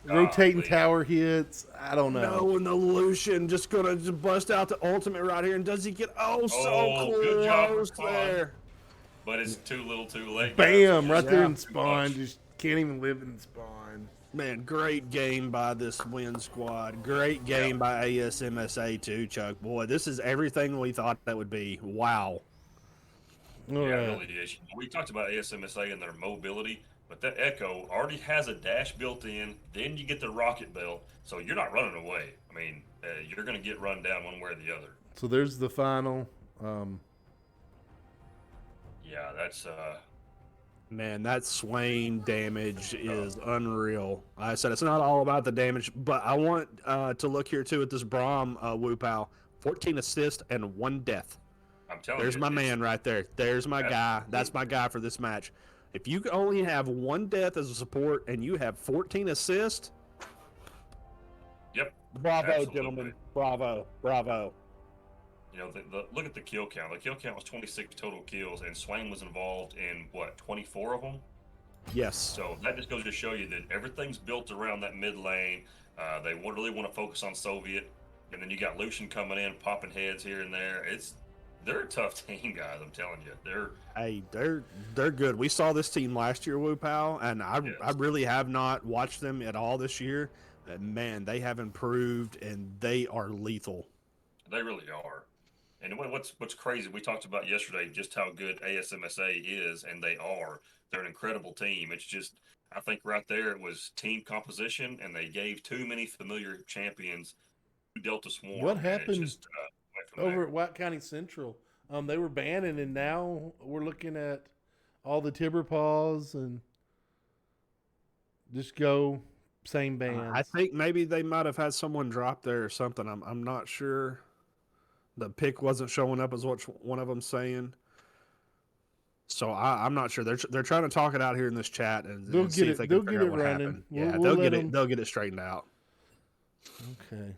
rotating Golly. tower hits. I don't know. No, and the Lucian just gonna bust out the ultimate right here, and does he get so good job, close Spawn. there? But it's too little too late. Bam! guys. Right there in Too spawn. much. Just can't even live in spawn. Man, great game by this Wynne squad. Great game by ASMSA too, Chuck. Boy, this is everything we thought that would be. Wow. All Yeah, right. it really is. We talked about ASMSA and their mobility, but that Echo already has a dash built in. Then you get the rocket belt, so you're not running away. I mean, you're going to get run down one way or the other. So there's the final. Yeah, that's Man, that Swain damage is unreal. I said it's not all about the damage, but I want to look here too at this Braum Wupao. 14 assists and 1 death. I'm telling There's you, my it's man right there. There's my guy. That's my guy for this match. If you only have 1 death as a support and you have 14 assists, Yep. bravo, Absolutely. gentlemen. Bravo. Bravo. You know, look at the kill count. The kill count was 26 total kills, and Swain was involved in what, 24 of them. Yes. So that just goes to show you that everything's built around that mid lane. They really want to focus on Soviet, and then you got Lucian coming in, popping heads here and there. They're a tough team, guys. I'm telling you, they're good. We saw this team last year, Wu Pao, and I really have not watched them at all this year. Man, they have improved, and they are lethal. They really are. And what's crazy, we talked about yesterday just how good ASMSA is, and they are. They're an incredible team. It's just, I think right there it was team composition, and they gave too many familiar champions to Delta Swarm. What happened just, over at White County Central? They were banning, and now we're looking at all the Tibber Paws and just go same bands. I think maybe they might have had someone drop there or something. I'm not sure. The pick wasn't showing up, is what one of them saying. So I'm not sure. They're trying to talk it out here in this chat and see if they can figure out what happened. Yeah, they'll get it straightened out. Okay.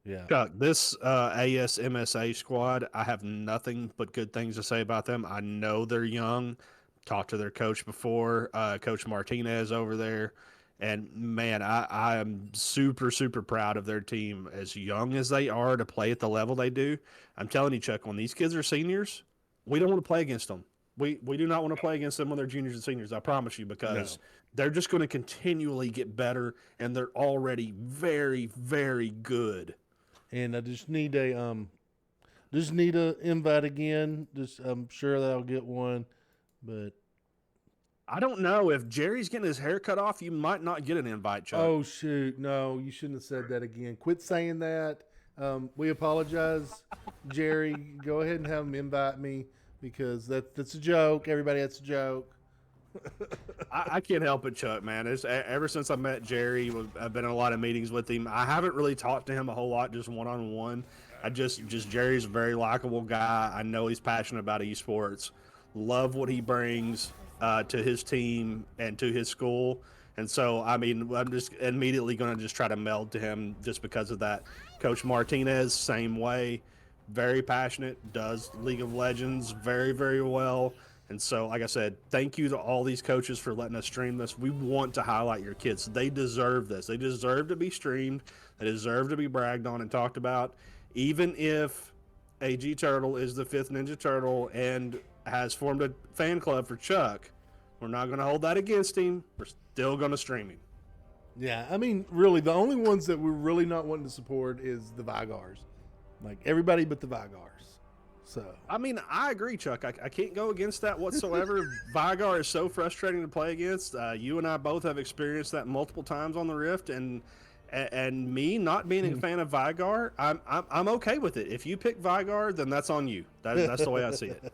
Yeah. Chuck, this ASMSA squad, I have nothing but good things to say about them. I know they're young. Talked to their coach before, Coach Martinez over there. And, man, I am super, super proud of their team, as young as they are, to play at the level they do. I'm telling you, Chuck, when these kids are seniors, we don't want to play against them. We do not want to play against them when they're juniors and seniors, I promise you, because they're just going to continually get better, and they're already very, very good. And I just need a invite again. I'm sure that I'll get one, but I don't know. If Jerry's getting his hair cut off, you might not get an invite, Chuck. Oh, shoot. No, you shouldn't have said that again. Quit saying that. We apologize, Jerry. Go ahead and have him invite me, because that's a joke. Everybody, that's a joke. I can't help it, Chuck, man. Ever since I met Jerry, I've been in a lot of meetings with him. I haven't really talked to him a whole lot, just one-on-one. Just Jerry's a very likable guy. I know he's passionate about esports. Love what he brings to his team and to his school. And so, I mean, I'm just immediately going to just try to meld to him just because of that. Coach Martinez, same way. Very passionate, does League of Legends very, very well. And so, like I said, thank you to all these coaches for letting us stream this. We want to highlight your kids. They deserve this. They deserve to be streamed. They deserve to be bragged on and talked about. Even if AG Turtle is the 5th Ninja Turtle and has formed a fan club for Chuck, we're not going to hold that against him. We're still going to stream him. Yeah, I mean, really, the only ones that we're really not wanting to support is the Vigars. Like, everybody but the Vigars. So, I mean, I agree, Chuck. I can't go against that whatsoever. Vigar is so frustrating to play against. You and I both have experienced that multiple times on the Rift, and me not being a fan of Vigar, I'm okay with it. If you pick Vigar, then that's on you. That's the way I see it.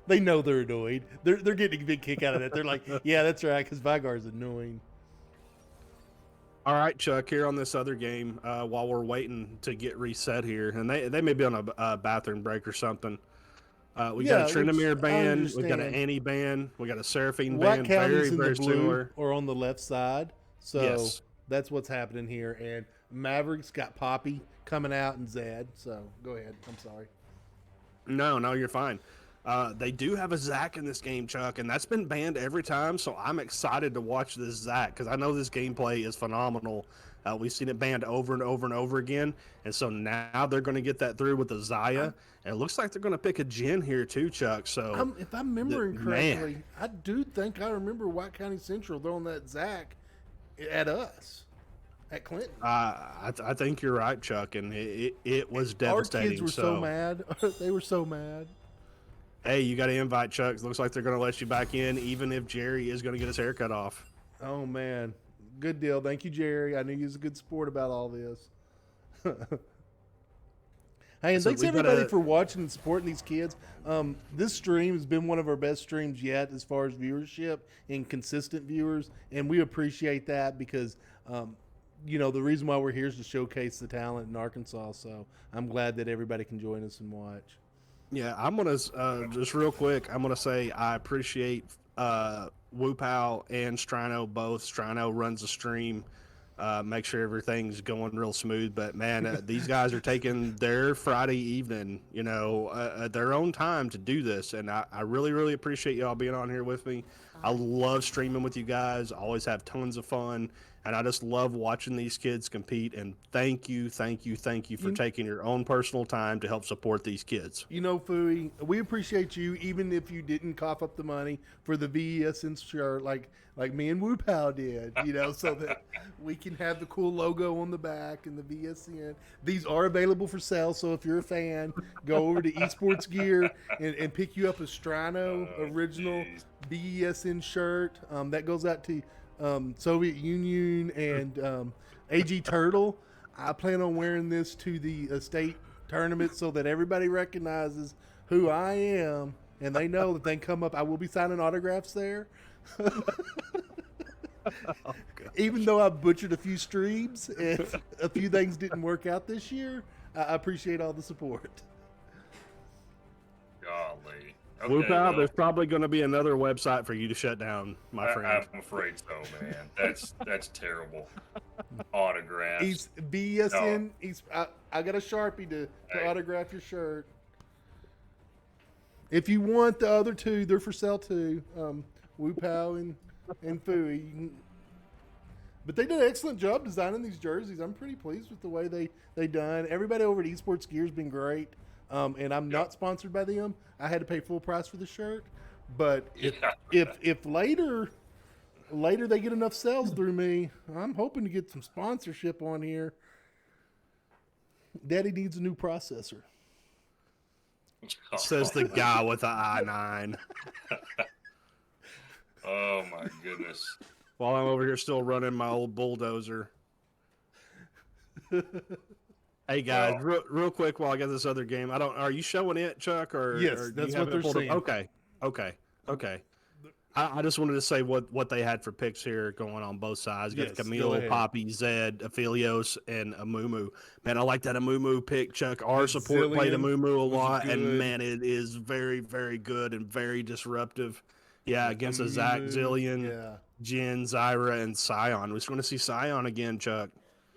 They know they're annoyed. They're getting a big kick out of that. They're like, yeah, that's right, because Vigar's annoying. All right, Chuck, here on this other game, while we're waiting to get reset here, and they may be on a bathroom break or something. We got a Trinamir ban, we got an Annie ban, we got a Seraphine ban, very, very similar. Or on the left side. So that's what's happening here. And Mavericks got Poppy coming out and Zed. So go ahead. I'm sorry. No, you're fine. They do have a Zac in this game, Chuck, and that's been banned every time, so I'm excited to watch this Zac because I know this gameplay is phenomenal. We've seen it banned over and over and over again, and so now they're going to get that through with the Zaya, and it looks like they're going to pick a Jin here too, Chuck. So if I'm remembering correctly, I do think I remember White County Central throwing that Zac at us. At Clinton. I think you're right, Chuck, and it was devastating. Our kids were so mad. They were so mad. Hey, you got to invite Chuck. Looks like they're going to let you back in, even if Jerry is going to get his hair cut off. Oh, man. Good deal. Thank you, Jerry. I knew you was a good sport about all this. Hey, and So thanks we everybody gotta- for watching and supporting these kids. This stream has been one of our best streams yet as far as viewership and consistent viewers, and we appreciate that because, the reason why we're here is to showcase the talent in Arkansas. So I'm glad that everybody can join us and watch. Yeah, I'm gonna just real quick. I'm gonna say I appreciate Whoopal and Strino both. Strino runs the stream, make sure everything's going real smooth. But man, these guys are taking their Friday evening, their own time to do this, and I really, really appreciate y'all being on here with me. I love streaming with you guys. I always have tons of fun, and I just love watching these kids compete. And thank you for taking your own personal time to help support these kids. Fooey, we appreciate you, even if you didn't cough up the money for the VESN shirt like me and Whoopal did, so that we can have the cool logo on the back and the VSN. These are available for sale, so if you're a fan, go over to Esports Gear and pick you up a Strino original VESN shirt. That goes out to Soviet Union and AG Turtle. I plan on wearing this to the state tournament so that everybody recognizes who I am and they know that they come up. I will be signing autographs there. Even though I butchered a few streams and a few things didn't work out this year, I appreciate all the support. Golly. Whoopal, well, there's probably going to be another website for you to shut down, my friend. I'm afraid so, man. That's terrible. Autographs. He's VSN. I got a Sharpie to autograph your shirt. If you want the other two, they're for sale too. Whoopal and Fooey. But they did an excellent job designing these jerseys. I'm pretty pleased with the way they done. Everybody over at Esports Gear has been great. And I'm not sponsored by them. I had to pay full price for the shirt. But if later they get enough sales through me, I'm hoping to get some sponsorship on here. Daddy needs a new processor. Says the guy with the i9. Oh my goodness. While I'm over here still running my old bulldozer. Hey guys, real quick while I get this other game, are you showing it, Chuck? Or yes, or that's you have what it they're pulled saying. up? Okay. I just wanted to say what they had for picks here going on both sides. You got Yes, go Camille, ahead. Poppy, Zed, Aphelios, and Amumu. Man, I like that Amumu pick, Chuck. Our support played Zillion Amumu a was lot, good. and man, it is very, very good and very disruptive. Yeah, against a Zach, Amumu, Zillion, yeah. Jin, Zyra, and Scion. We're just going to see Scion again, Chuck.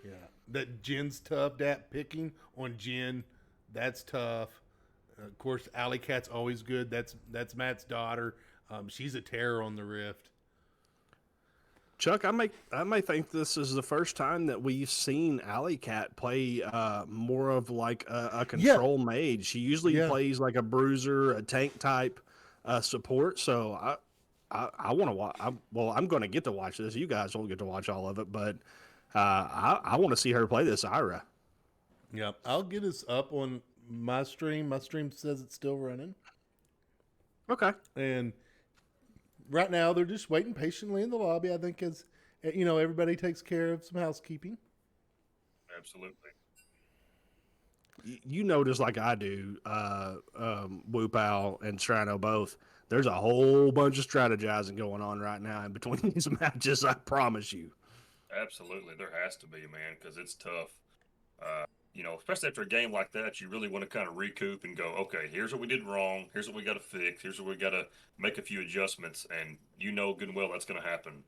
Yeah, that Jin's tough. That picking on Jin, that's tough. Of course, Alley Cat's always good. That's Matt's daughter. She's a terror on the Rift. Chuck, I may think this is the first time that we've seen Alley Cat play more of like a control mage. She usually plays like a bruiser, a tank type support. So I want to watch. I'm going to get to watch this. You guys won't get to watch all of it, but I want to see her play this Ira. Yep, I'll get us up on my stream. My stream says it's still running. Okay. And right now they're just waiting patiently in the lobby. I think as everybody takes care of some housekeeping. Absolutely. You know, just like I do, Whoopal and Strano both. There's a whole bunch of strategizing going on right now in between these matches. I promise you. Absolutely. There has to be, man, because it's tough. Especially after a game like that, you really want to kind of recoup and go, okay, here's what we did wrong. Here's what we got to fix. Here's what we got to make a few adjustments. And good and well that's going to happen.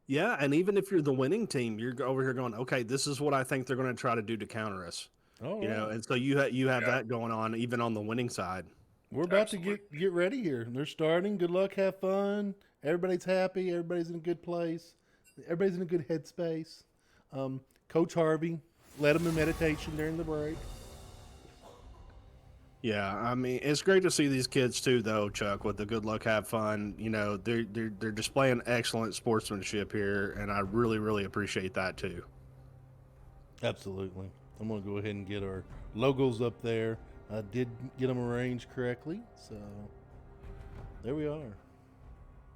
Yeah, and even if you're the winning team, you're over here going, okay, this is what I think they're going to try to do to counter us. Oh, And so you have that going on even on the winning side. We're about to get ready here. They're starting. Good luck. Have fun. Everybody's happy. Everybody's in a good place. Everybody's in a good headspace. Coach Harvey led them in meditation during the break. Yeah, I mean, it's great to see these kids too, though, Chuck, with the good luck, have fun. They're displaying excellent sportsmanship here, and I really, really appreciate that too. Absolutely. I'm going to go ahead and get our logos up there. I did get them arranged correctly, so there we are.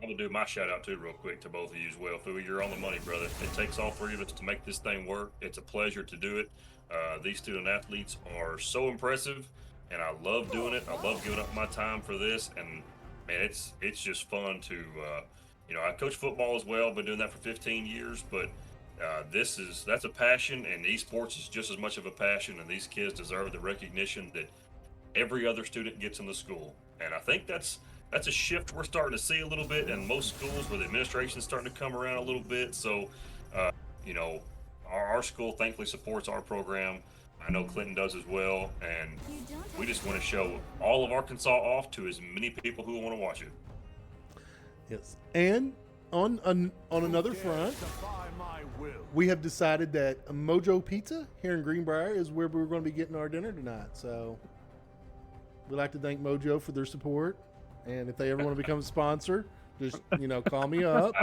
I'm gonna do my shout out too, real quick, to both of you as well. Fui, you're on the money, brother. It takes all three of us to make this thing work. It's a pleasure to do it. These student athletes are so impressive, and I love doing it. I love giving up my time for this, and man, it's just fun to, I coach football as well. Been doing that for 15 years, but that's a passion, and esports is just as much of a passion. And these kids deserve the recognition that every other student gets in the school. And I think that's a shift we're starting to see a little bit in most schools, where the administration is starting to come around a little bit. So, you know, our school thankfully supports our program. I know Clinton does as well, and we just want to show all of Arkansas off to as many people who want to watch it. Yes. And on another front, Defy my will. we have decided that Mojo Pizza here in Greenbrier is where we're going to be getting our dinner tonight. So we'd like to thank Mojo for their support. And if they ever want to become a sponsor, just, call me up.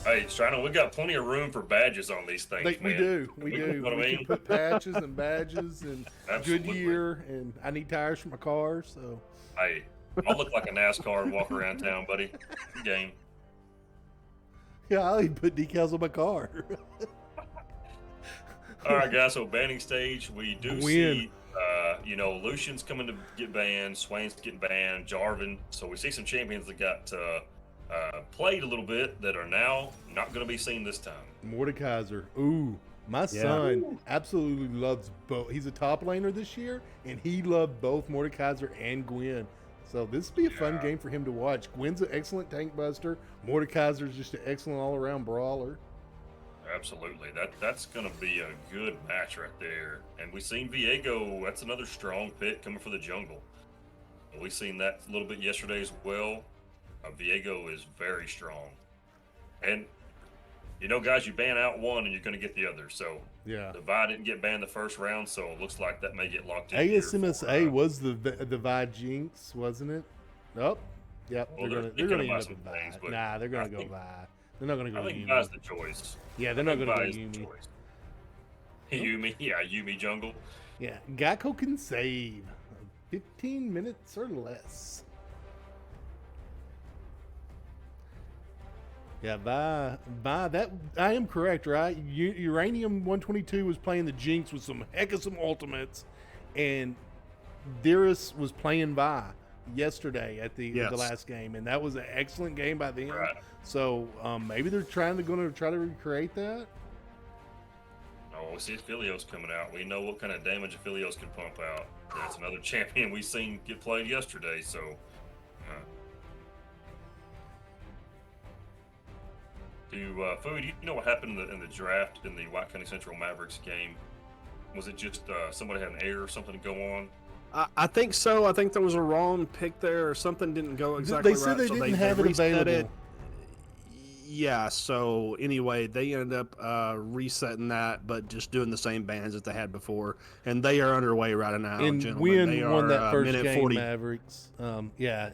Hey, Strano, we got plenty of room for badges on these things, We man. do. We You do. know what I We mean? can put patches and badges and Absolutely. Goodyear, and I need tires for my car. So Hey, I'll look like a NASCAR and walk around town, buddy. Game. yeah, I'll even put decals on my car. All right, guys. So banning stage, we do Wynne. see, Lucian's coming to get banned. Swain's getting banned. Jarvin. So we see some champions that got played a little bit that are now not going to be seen this time. Mordekaiser. Ooh, my son absolutely loves both. He's a top laner this year, and he loved both Mordekaiser and Gwen. So this will be a fun game for him to watch. Gwen's an excellent tank buster. Mordekaiser's just an excellent all-around brawler. Absolutely. That's going to be a good match right there. And we've seen Viego. That's another strong pick coming for the jungle. We've seen that a little bit yesterday as well. Viego is very strong. And, guys, you ban out one and you're going to get the other. So Yeah. the Vi didn't get banned the first round, so it looks like that may get locked in. ASMSA was the Vi Jinx, wasn't it? Oh, yep. Well, they're they're gonna thinking end about up some with Vi. things, but Nah, they're gonna I go think- Vi. They're not gonna go I think Yumi. Vi's the choice. Yeah, they're not gonna go Vi is the Yumi. choice. Yumi jungle. Yeah, Geico can save 15 minutes or less. Yeah, Vi, that I am correct, right? Uranium 122 was playing the Jinx with some ultimates, and Darius was playing Vi yesterday at the last game, and that was an excellent game by them. Right. So maybe they're going to try to recreate that. Oh, we see Aphelios coming out. We know what kind of damage Aphelios can pump out. That's another champion we've seen get played yesterday. So, Fui, do you know what happened in the draft in the White County Central Mavericks game? Was it just somebody had an error or something go on? I think so. I think there was a wrong pick there, or something didn't go exactly They right. said they so didn't have it reset available. Yeah, so anyway, they ended up resetting that, but just doing the same bands that they had before, and they are underway right now. And gentlemen. They Wynne won are, that first minute game, 40. Mavericks. Yeah,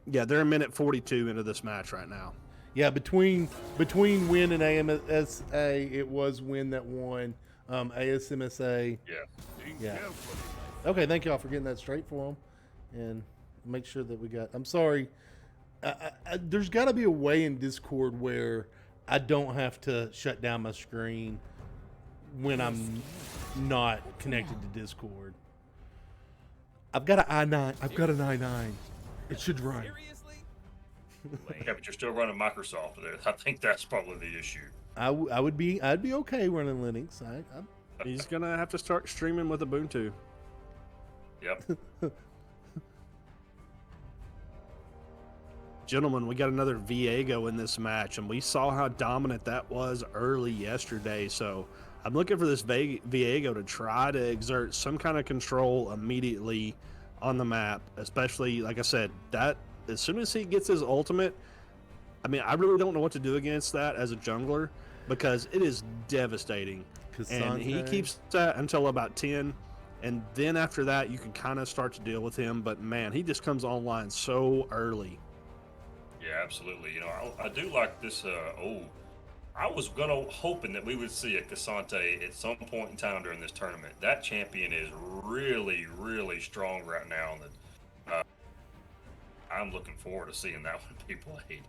Yeah, they're a minute 42 into this match right now. yeah. Between Wynne and ASMSA, it was Wynne that won. ASMSA. Yeah. Yeah. Okay, thank y'all for getting that straight for them, and make sure that we got. I'm sorry. There's got to be a way in Discord where I don't have to shut down my screen when I'm not connected to Discord. I've got an i9. I've got an i9. It should run. Yeah, but you're still running Microsoft there. I think that's probably the issue. I'd be okay running Linux. He's gonna have to start streaming with Ubuntu. Yep. Gentlemen, we got another Viego in this match, and we saw how dominant that was early yesterday. So I'm looking for this Viego to try to exert some kind of control immediately on the map, especially, like I said, that as soon as he gets his ultimate, I mean, I really don't know what to do against that as a jungler because it is devastating. And he keeps that until about 10, and then after that, you can kind of start to deal with him. But man, he just comes online so early. Yeah, absolutely. I do like this. I was hoping that we would see a Cassante at some point in time during this tournament. That champion is really, really strong right now. I'm looking forward to seeing that one be played.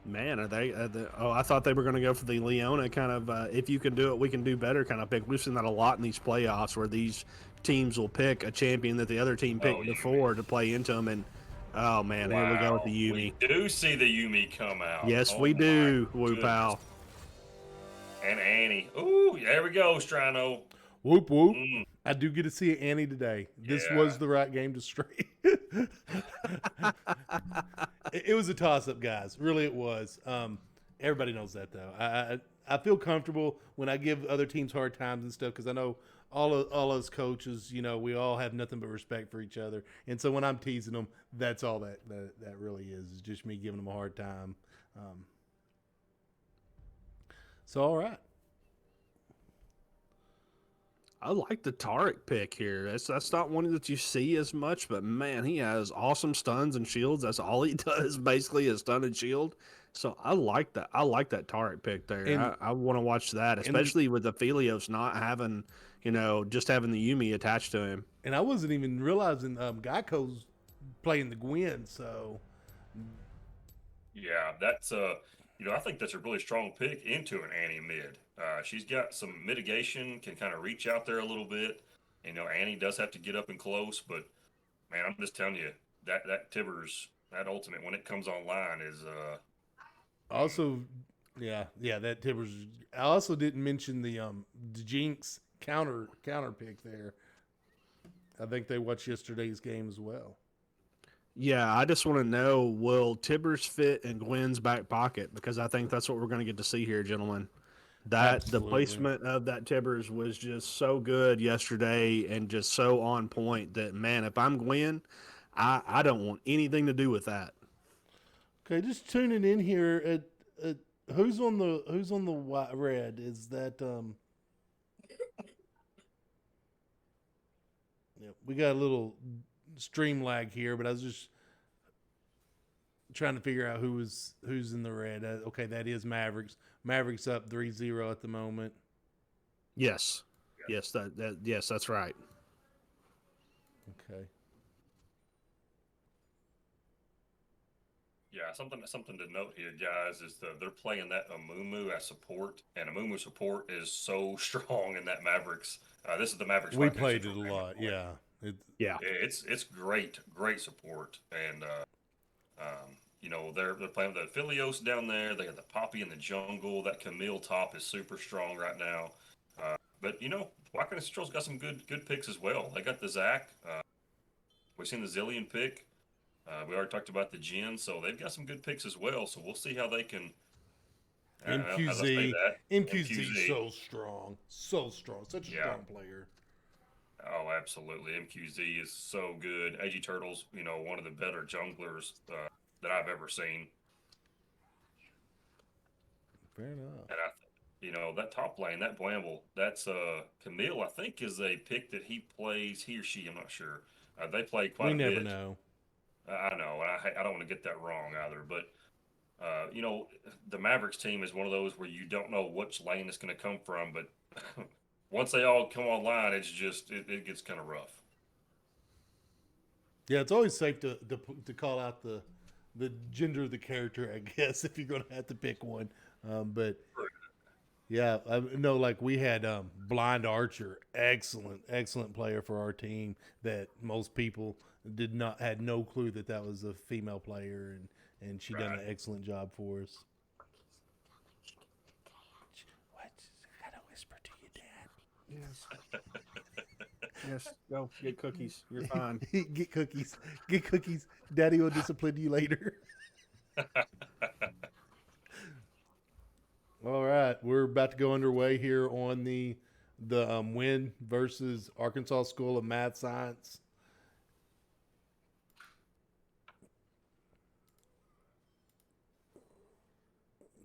Man, are they? Oh, I thought they were going to go for the Leona kind of. If you can do it, we can do better kind of pick. We've seen that a lot in these playoffs where these teams will pick a champion that the other team picked Oh, before to play into them. And oh man, here we go with the Wow, Yumi. we do see the Yumi come out. Yes, Oh we my do, Woo goodness. Pal. And Annie. Ooh, there we go, Strano. Whoop whoop. Mm. I do get to see Annie today. This Yeah. was the right game to straight. It was a toss up, guys. Really, it was. Everybody knows that though. I feel comfortable when I give other teams hard times and stuff because I know all us coaches, you know, we all have nothing but respect for each other. And so when I'm teasing them, that's all that really is just me giving them a hard time. So all right. I like the Tarek pick here. That's not one that you see as much, but man, he has awesome stuns and shields. That's all he does, basically, is stun and shield. So I like that. I like that Tarek pick there. And- I want to watch that, especially with the Philios not having, just having the Yumi attached to him. And I wasn't even realizing Geico's playing the Gwen, so Yeah, that's I think that's a really strong pick into an Annie mid. She's got some mitigation, can kind of reach out there a little bit. Annie does have to get up and close, but man, I'm just telling you that Tibbers, that ultimate when it comes online is also that Tibbers. I also didn't mention the Jinx counter pick there. I think they watched yesterday's game as well. Yeah, I just want to know, will Tibbers fit in Gwen's back pocket? Because I think that's what we're going to get to see here, gentlemen. The Absolutely. placement of that Tibbers was just so good yesterday and just so on point that, man, if I'm Gwen, I don't want anything to do with that. Okay, just tuning in here at who's on the white red? Is that yeah, we got a little stream lag here, but I was just trying to figure out who's in the red. Okay, that is Mavericks. Mavericks up 3-0 at the moment. Yes. Yes, yes, that's right. Okay. yeah, something to note here, guys, is they're playing that Amumu as support, and Amumu support is so strong in that Mavericks. This is the Mavericks. We Fight played it Central a game, lot, by the way. yeah. Yeah. It's great support, and they're playing with the Philios down there. They got the Poppy in the jungle. That Camille top is super strong right now. But Wacker and Central's got some good picks as well. They got the Zach. We've seen the Zillion pick. We already talked about the Jin, so they've got some good picks as well. So we'll see how they can. MQZ, MQZ. so strong, such a strong player. Oh, absolutely. MQZ is so good. AG Turtle's, one of the better junglers that I've ever seen. Fair enough. And that top lane, that Blamble, that's Camille, I think, is a pick that he plays, he or she, I'm not sure. They play quite a bit. We never know. I know, and I don't want to get that wrong either. But, the Mavericks team is one of those where you don't know which lane it's going to come from. But once they all come online, it's just, it gets kind of rough. Yeah, it's always safe to call out the gender of the character, I guess, if you're going to have to pick one. But yeah, I know, like we had Blind Archer, excellent player for our team that most people had no clue that was a female player, and she done an excellent job for us. What? I gotta whisper to you, Dad. Yes. Yes. Go get cookies. You're fine. Get cookies. Get cookies. Daddy will discipline you later. All right, we're about to go underway here on the Wynne versus Arkansas School of Math Science.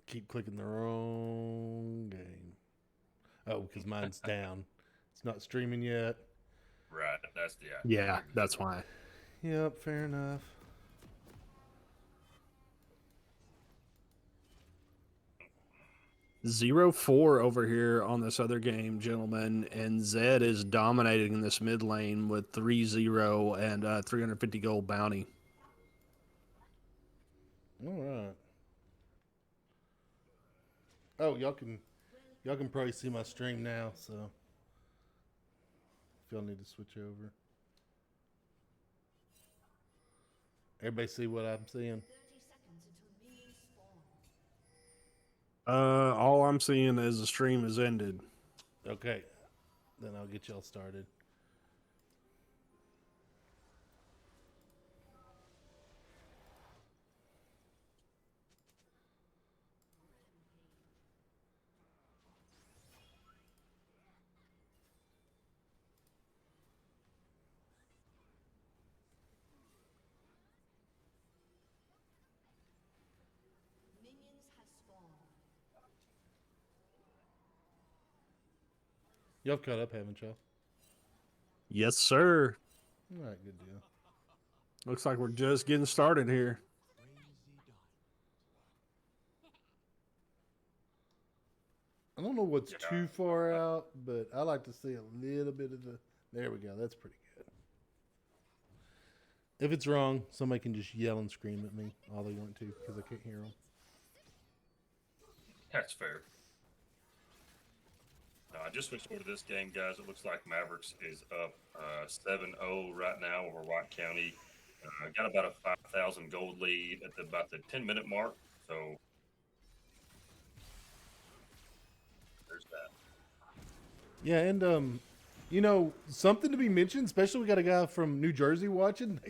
Keep clicking the wrong game. Oh, because mine's down. It's not streaming yet. Right. That's Yeah, that's why. Yep, fair enough. Zero 4 over here on this other game, gentlemen, and Zed is dominating in this mid lane with 3-0 and 350 gold bounty. All right. Oh, y'all can probably see my stream now, so if y'all need to switch over. Everybody see what I'm seeing? 30 seconds until minions spawn. All I'm seeing is the stream has ended. Okay. Then I'll get y'all started. Minions have spawned. Y'all caught up, haven't y'all? Yes, sir. All right, good deal. Looks like we're just getting started here. I don't know what's too far out, but I like to see a little bit of the. There we go. That's pretty good. If it's wrong, somebody can just yell and scream at me all they want to because I can't hear them. That's fair. I just switched over to this game, guys. It looks like Mavericks is up 7-0 right now over White County. Got about a 5,000 gold lead at about the 10-minute mark. So there's that. Yeah, and something to be mentioned. Especially we got a guy from New Jersey watching.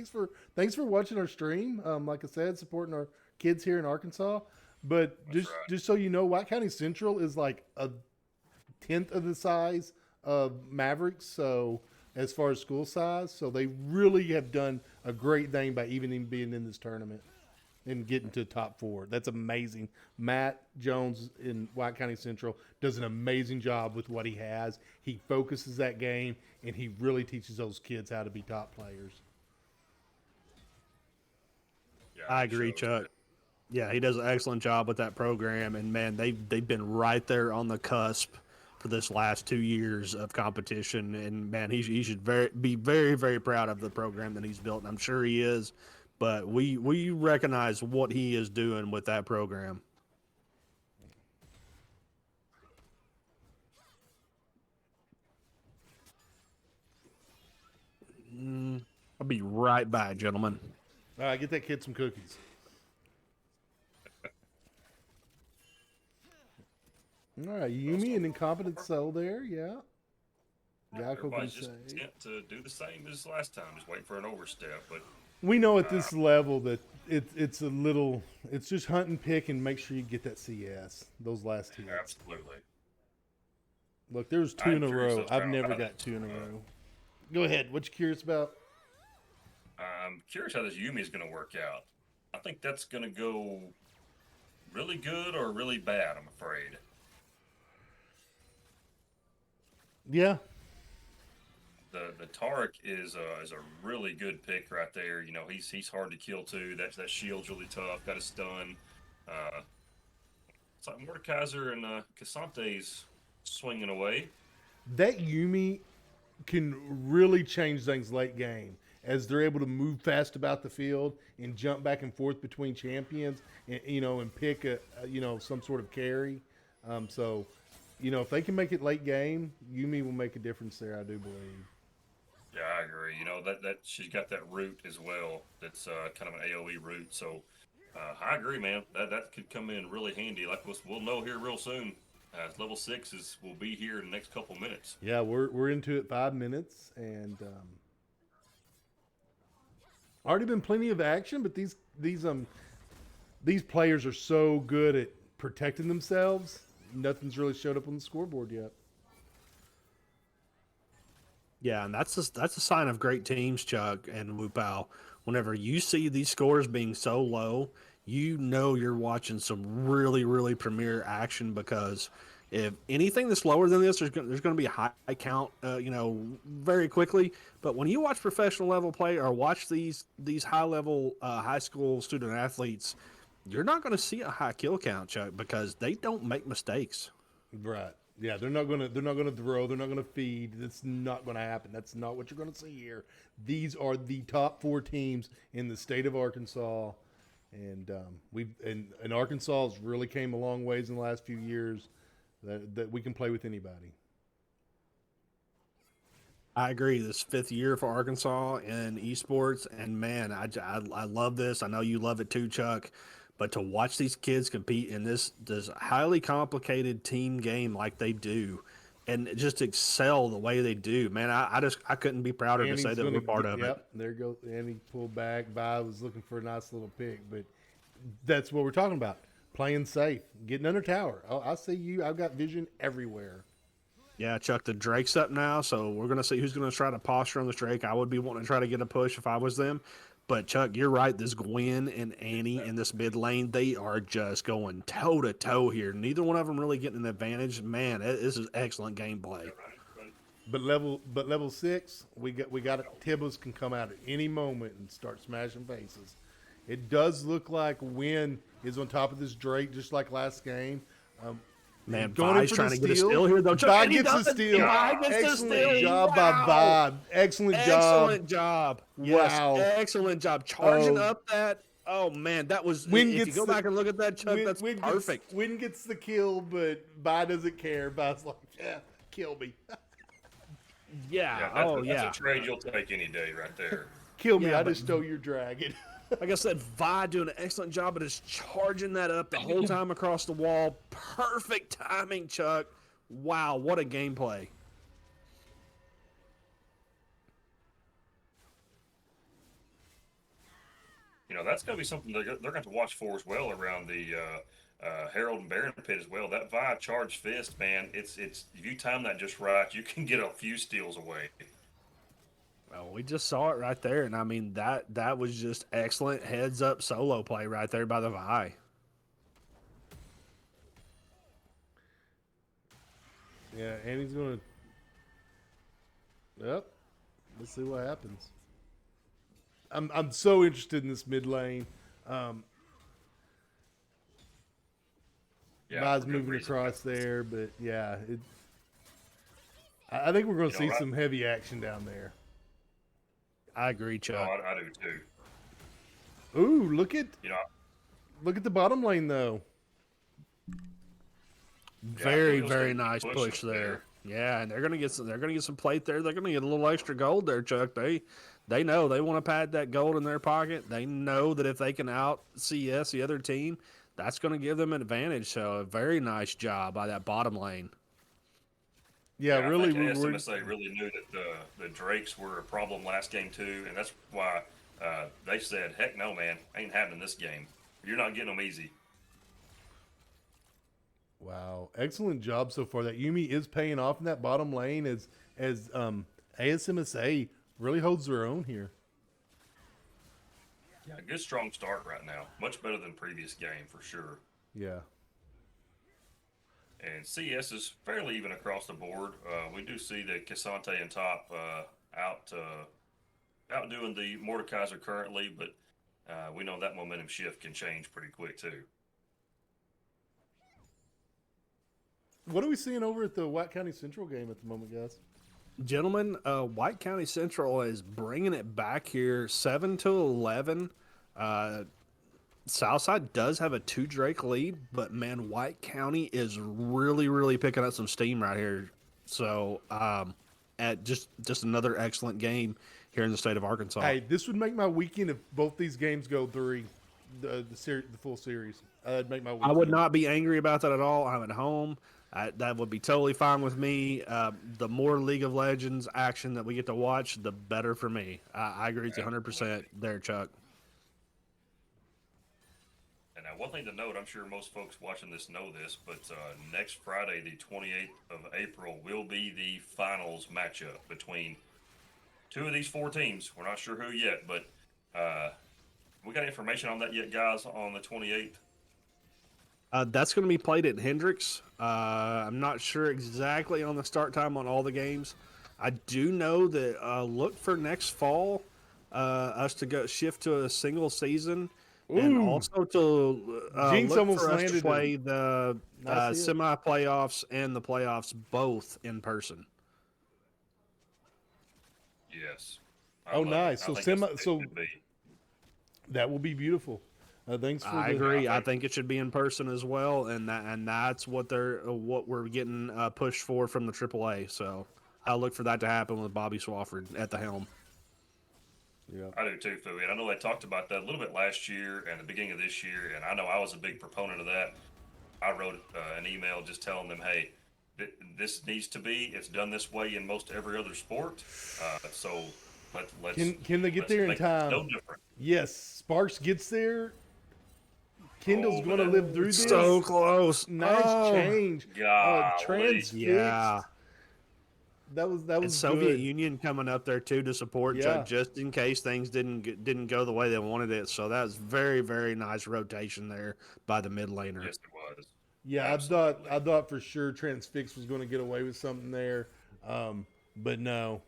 Thanks for watching our stream. Like I said, supporting our kids here in Arkansas. But That's right. just so you know, White County Central is like a tenth of the size of Mavericks. So as far as school size, so they really have done a great thing by even being in this tournament and getting to top 4. That's amazing. Matt Jones in White County Central does an amazing job with what he has. He focuses that game, and he really teaches those kids how to be top players. Yeah, I it agree, shows. Chuck. Yeah, he does an excellent job with that program, and man, they've been right there on the cusp for this last 2 years of competition. And man, he should be very, very proud of the program that he's built. And I'm sure he is, but we recognize what he is doing with that program. I'll be right back, gentlemen. All right, get that kid some cookies. All right, Yumi, an incompetent soul there, yeah. Geico can Everybody's just say. content to do the same as last time, just wait for an overstep. But We know at this level that it's a little, it's just hunt and pick and make sure you get that CS, those last hits. absolutely. Look, there's 2 in a I'm curious row. as I've to never how- got 2 in a row. Go ahead. What you curious about? I'm curious how this Yumi is going to work out. I think that's going to go really good or really bad, I'm afraid. Yeah. The Tarek is a really good pick right there. You know, he's hard to kill too. That shield's really tough. Got a stun. It's like Mordekaiser and Casante's swinging away. That Yumi can really change things late game as they're able to move fast about the field and jump back and forth between champions and, and pick some sort of carry. So, if they can make it late game, Yumi will make a difference there, I do believe. Yeah, I agree. You know that she's got that root as well. That's kind of an AOE root. So I agree, man. That could come in really handy. Like we'll know here real soon. Level 6 will be here in the next couple minutes. Yeah, we're into it 5 minutes and already been plenty of action, but these players are so good at protecting themselves. Nothing's really showed up on the scoreboard yet. Yeah, and that's a sign of great teams, Chuck and Wupao. Whenever you see these scores being so low, you know you're watching some really, really premier action, because if anything that's lower than this, there's going to be a high count, very quickly. But when you watch professional level play or watch these high level high school student athletes, you're not going to see a high kill count, Chuck, because they don't make mistakes. Right. Yeah, they're not gonna throw, they're not gonna feed. That's not gonna happen. That's not what you're gonna see here. These are the top 4 teams in the state of Arkansas. And and Arkansas has really came a long ways in the last few years. That we can play with anybody. I agree. This 5th year for Arkansas in esports, and man, I love this. I know you love it too, Chuck. But to watch these kids compete in this highly complicated team game like they do, and just excel the way they do, man, I couldn't be prouder to say that we're part of it. Yep, there goes Andy pulled back. Vi was looking for a nice little pick, but that's what we're talking about. Playing safe, getting under tower. Oh, I see you. I've got vision everywhere. Yeah, Chuck, the Drake's up now, so we're going to see who's going to try to posture on this Drake. I would be wanting to try to get a push if I was them. But, Chuck, you're right. This Gwen and Annie in this mid lane, they are just going toe-to-toe here. Neither one of them really getting an advantage. Man, this is excellent gameplay. But level 6, we got Tibbas can come out at any moment and start smashing faces. It does look like Wynne is on top of this Drake just like last game. Man, Going in Vi's for trying the to get a steal. steal here, though. Chuck, Vi and he gets does the it. steal. Vi gets the Excellent steal. job Wow. by Vi. Excellent job. Excellent job. Yes, Wow. excellent job. Charging Oh. up that. Oh, man, that was. Wynne If you gets go the- back and look at that, Chuck, that's Wynne perfect. Wynne gets the kill, but Vi doesn't care. Vi's like, yeah, kill me. Yeah. That's a trade you'll take any day right there. Kill me. Yeah, I but- just stole your dragon. Like I said, Vi doing an excellent job of just charging that up the whole time across the wall. Perfect timing, Chuck. Wow, what a gameplay. You know, that's going to be something they're going to watch for as well around the Herald and Baron pit as well. That Vi charged fist, man, it's if you time that just right, you can get a few steals away. Well, we just saw it right there, and I mean that was just excellent heads up solo play right there by the Vi. Yeah, and he's gonna. Yep. Let's see what happens. I'm so interested in this mid lane. Yeah, Vi's for good moving reason. across there, but yeah, I think we're going to You know, see some heavy action down there. I agree, Oh, Chuck. I do too. Ooh, look at You know, the bottom lane though. Very, those very things nice push push up there. Yeah, and they're gonna get some plate there. They're gonna get a little extra gold there, Chuck. They know they want to pad that gold in their pocket. They know that if they can out CS the other team, that's gonna give them an advantage. So a very nice job by that bottom lane. Yeah, I really. think ASMSA really knew that the Drakes were a problem last game too, and that's why they said, "Heck no, man, ain't happening this game. You're not getting them easy." Wow, excellent job so far. That Yumi is paying off in that bottom lane as ASMSA really holds their own here. Yeah, good strong start right now. Much better than previous game for sure. Yeah. And CS is fairly even across the board. We do see that Cassante and Top outdoing the Mordekaiser currently, but we know that momentum shift can change pretty quick too. What are we seeing over at the White County Central game at the moment, guys? Gentlemen, White County Central is bringing it back here, 7-11. Southside does have a 2 Drake lead, but man, White County is really, really picking up some steam right here. So, at just another excellent game here in the state of Arkansas. Hey, this would make my weekend if both these games go 3, the full series. That'd make my weekend. I would not be angry about that at all. I'm at home. That would be totally fine with me. The more League of Legends action that we get to watch, the better for me. I agree with you 100% there, Chuck. And now, one thing to note, I'm sure most folks watching this know this, but next Friday, the 28th of April, will be the finals matchup between 2 of these 4 teams. We're not sure who yet, but we got information on that yet, guys, on the 28th? That's going to be played at Hendrix. I'm not sure exactly on the start time on all the games. I do know that look for next fall us to go shift to a single season, and Ooh. also to Jinx look almost for us to landed play the I see it. semi playoffs and the playoffs both in person. Yes. Oh, love it. nice. I So think semi- that's so- what it should be. That will be beautiful. Thanks for I the. agree. I think it should be in person as well, and that's what we're getting pushed for from the AAA. So I'll look for that to happen with Bobby Swafford at the helm. Yeah. I do too, Fooey. And I know they talked about that a little bit last year and the beginning of this year, and I know I was a big proponent of that. I wrote an email just telling them, hey, this needs to be. It's done this way in most every other sport. So let's Can they get let's there in make it time? no different. Yes, Sparks gets there. Kendall's Oh, going to but live through this. So close. Nice Oh, change. golly. Transfixed. yeah. That was And Soviet good. Union coming up there too to support Yeah. Chuck, just in case things didn't go the way they wanted it. So that was very, very nice rotation there by the mid laner. Yes, it was. Yeah, Absolutely. I thought for sure Transfix was going to get away with something there, but no.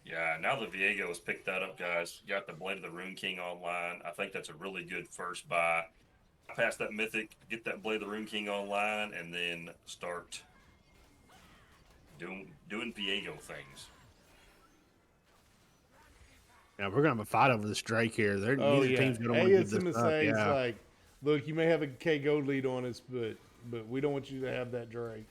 Yeah, now that Viego has picked that up, guys, you got the Blade of the Rune King online. I think that's a really good first buy. Pass that mythic, get that Blade of the Rune King online, and then start doing Viego things. Now we're gonna have a fight over this Drake here. Oh Neither yeah, team's gonna want to give this up. ASMSA is Yeah. like, look, you may have a K gold lead on us, but we don't want you to have that Drake.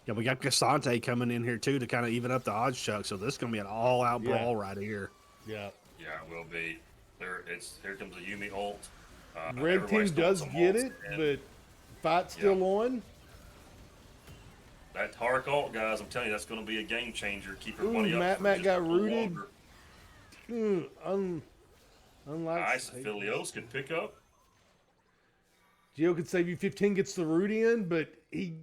Yeah, we got Casante coming in here too to kind of even up the odds, Chuck. So this is gonna be an all-out Yeah. brawl right here. Yeah, Yeah, it will be. Here comes a Yumi ult. red team everybody's doing does some get ults, it, and but fight's still on. that Tark ult, guys, I'm telling you, that's going to be a game changer. Keep Ooh, everybody up. Matt for Matt just got a little rooted. longer. Unlike Nice. Philios could pick up. Gio could save you 15, gets the root in, but he,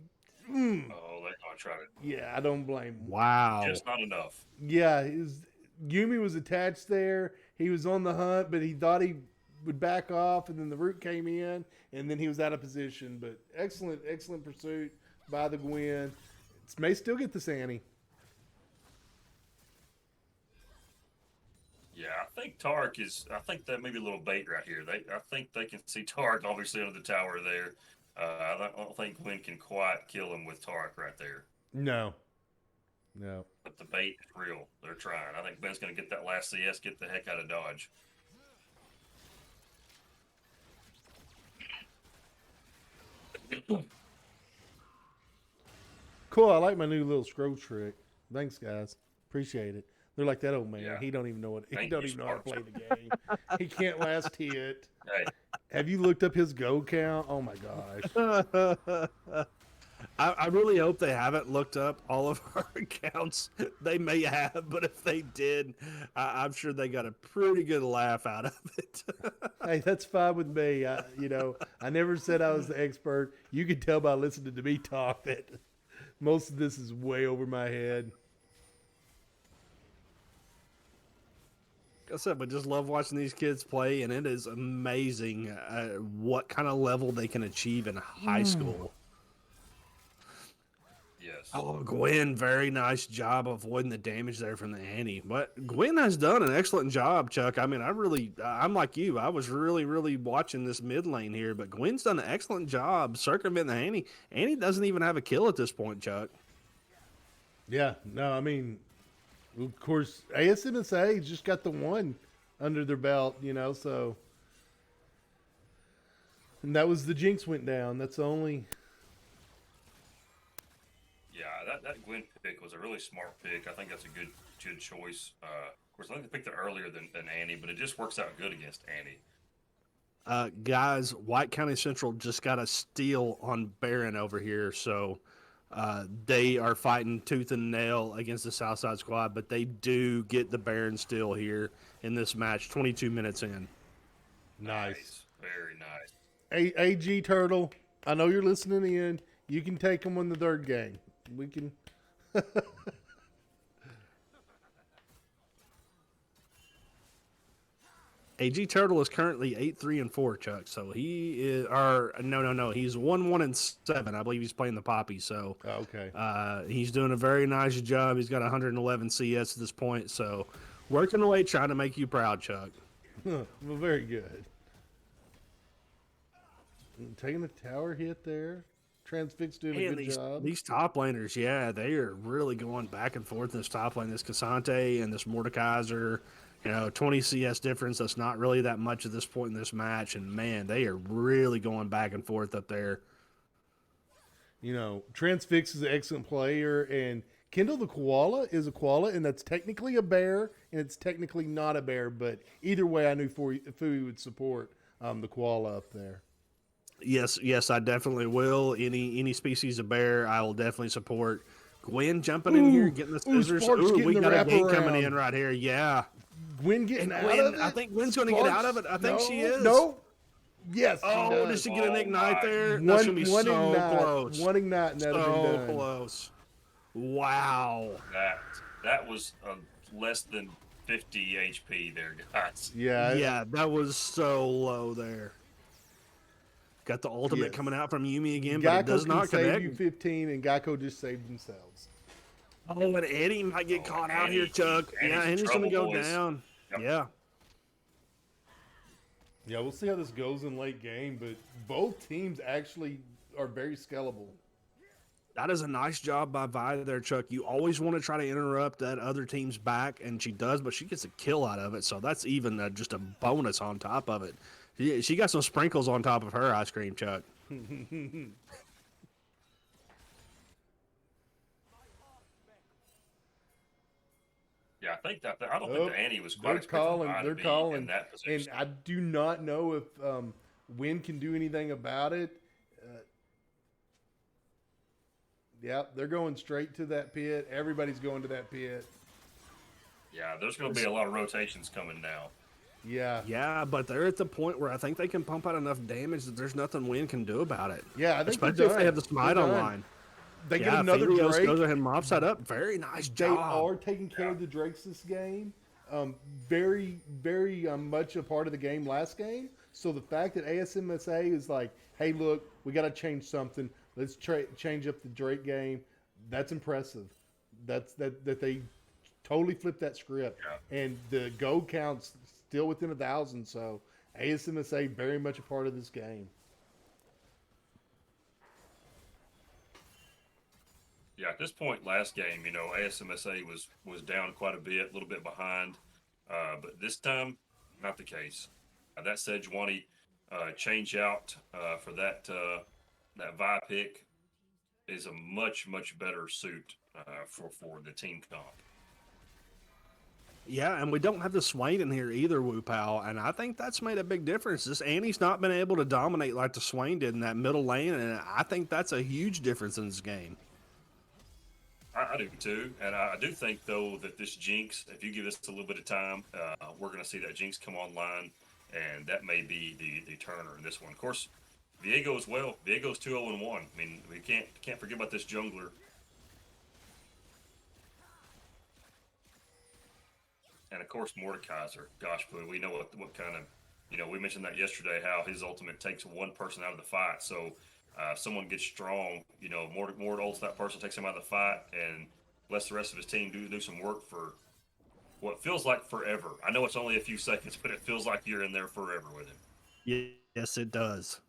Oh, they're going to try to. yeah, I don't blame him. Wow. Just not enough. Yeah, Yumi was attached there. He was on the hunt, but he thought he would back off, and then the root came in, and then he was out of position. But excellent pursuit by the Gwen. It may still get the Annie. Yeah, I think Tark is. I think that may be a little bait right here. I think they can see Tark obviously under the tower there. I don't think Wynne can quite kill him with Tark right there. No. But the bait is real. They're trying. I think Ben's going to get that last CS, get the heck out of Dodge. Cool. I like my new little scroll trick. Thanks, guys. Appreciate it. They're like that old man. Yeah. He don't even know what. He Thank don't you, even know how to play Sparks. the game. He can't last hit. Hey, Have you looked up his go count? Oh my gosh. I really hope they haven't looked up all of our accounts. They may have, but if they did, I'm sure they got a pretty good laugh out of it. Hey, that's fine with me. I never said I was the expert. You can tell by listening to me talk that most of this is way over my head. Like I said, but just love watching these kids play, and it is amazing what kind of level they can achieve in high school. yes. Oh, Gwen, very nice job avoiding the damage there from the Annie. But Gwen has done an excellent job, Chuck. I mean, I'm like you. I was really watching this mid lane here, but Gwen's done an excellent job circumventing the Annie. Annie doesn't even have a kill at this point, Chuck. Yeah, no, I mean, of course, ASMSA just got the one under their belt, so. And that was the Jinx went down. That's the only. Yeah, that Gwen pick was a really smart pick. I think that's a good choice. Of course, I think they picked it earlier than Annie, but it just works out good against Annie. Guys, White County Central just got a steal on Baron over here, so they are fighting tooth and nail against the Southside squad, but they do get the Baron steal here in this match, 22 minutes in. Nice. Very nice. AG Turtle, I know you're listening in. You can take them in the third game. We can. AG Turtle is currently 8-3-4, Chuck. So he is, no, he's 1-1-7. I believe he's playing the Poppy. So Okay. he's doing a very nice job. He's got 111 CS at this point. So working away, trying to make you proud, Chuck. Well, very good. Taking the tower hit there. Transfix doing a And good these job. these top laners, yeah, they are really going back and forth in this top lane. This Cassante and this Mordekaiser, 20 CS difference. That's not really that much at this point in this match. And man, they are really going back and forth up there. Transfix is an excellent player, and Kendall the koala is a koala, and that's technically a bear, and it's technically not a bear. But either way, I knew Fui would support the koala up there. Yes, I definitely will. Any species of bear, I will definitely support. Gwen jumping in here, getting the scissors. Sparks getting We the got a gank wraparound. coming in right here. Yeah. Gwen getting And out Gwen, of it. I think Gwen's going to get out of it. I think she is. No. Yes. Oh, she does does. she get an ignite my. there? That's going to be so ignite, close. One ignite, and that'd have been So done. close. Wow. That was less than 50 HP there, guys. Yeah. That was so low there. Got the ultimate Yes. coming out from Yumi again, Geico but it does can not save connect. you 15, and Geico just saved themselves. Oh, and Eddie might get caught out here, Eddie. Chuck. Eddie's Yeah, in Eddie's going to trouble, go boys. down. Yep. Yeah. Yeah, we'll see how this goes in late game, but both teams actually are very scalable. That is a nice job by Vi there, Chuck. You always want to try to interrupt that other team's back, and she does, but she gets a kill out of it, so that's even just a bonus on top of it. She got some sprinkles on top of her ice cream, Chuck. Yeah, I think that I don't think the Annie was quite They're expecting calling. Vi to They're be calling. in that position. And I do not know if Wynne can do anything about it. Yep, they're going straight to that pit. Everybody's going to that pit. Yeah, there's going to be a lot of rotations coming now. Yeah. Yeah, but they're at the point where I think they can pump out enough damage that there's nothing Wynn can do about it. Yeah, I think they're Especially if done. they have the smite They're done. online. They get another Felios Drake. goes ahead and mops that up. Very nice They job. are taking care of the Drakes this game. Very, very much a part of the game last game. So the fact that ASMSA is like, hey, look, we got to change something. Let's change up the Drake game. That's impressive. That they totally flipped that script. Yeah. And the gold count's still within 1,000. So ASMSA very much a part of this game. Yeah, at this point last game, ASMSA was down quite a bit, a little bit behind. But this time, not the case. That Sejuani change out for that Vi pick is a much, much better suit for the team comp. Yeah, and we don't have the Swain in here either, Wu Pal, and I think that's made a big difference. This Annie's not been able to dominate like the Swain did in that middle lane, and I think that's a huge difference in this game. I do too, and I do think though that this Jinx, if you give this a little bit of time, we're going to see that Jinx come online, and that may be the turner in this one. Of course, Viego as well. Viego's 2-0-1. I mean, we can't forget about this jungler. And of course, Mordekaiser. Gosh, boy, we know what kind of, we mentioned that yesterday, how his ultimate takes one person out of the fight. So if someone gets strong, Mord ults that person, takes him out of the fight, and lets the rest of his team do some work for what feels like forever. I know it's only a few seconds, but it feels like you're in there forever with him. Yes, it does.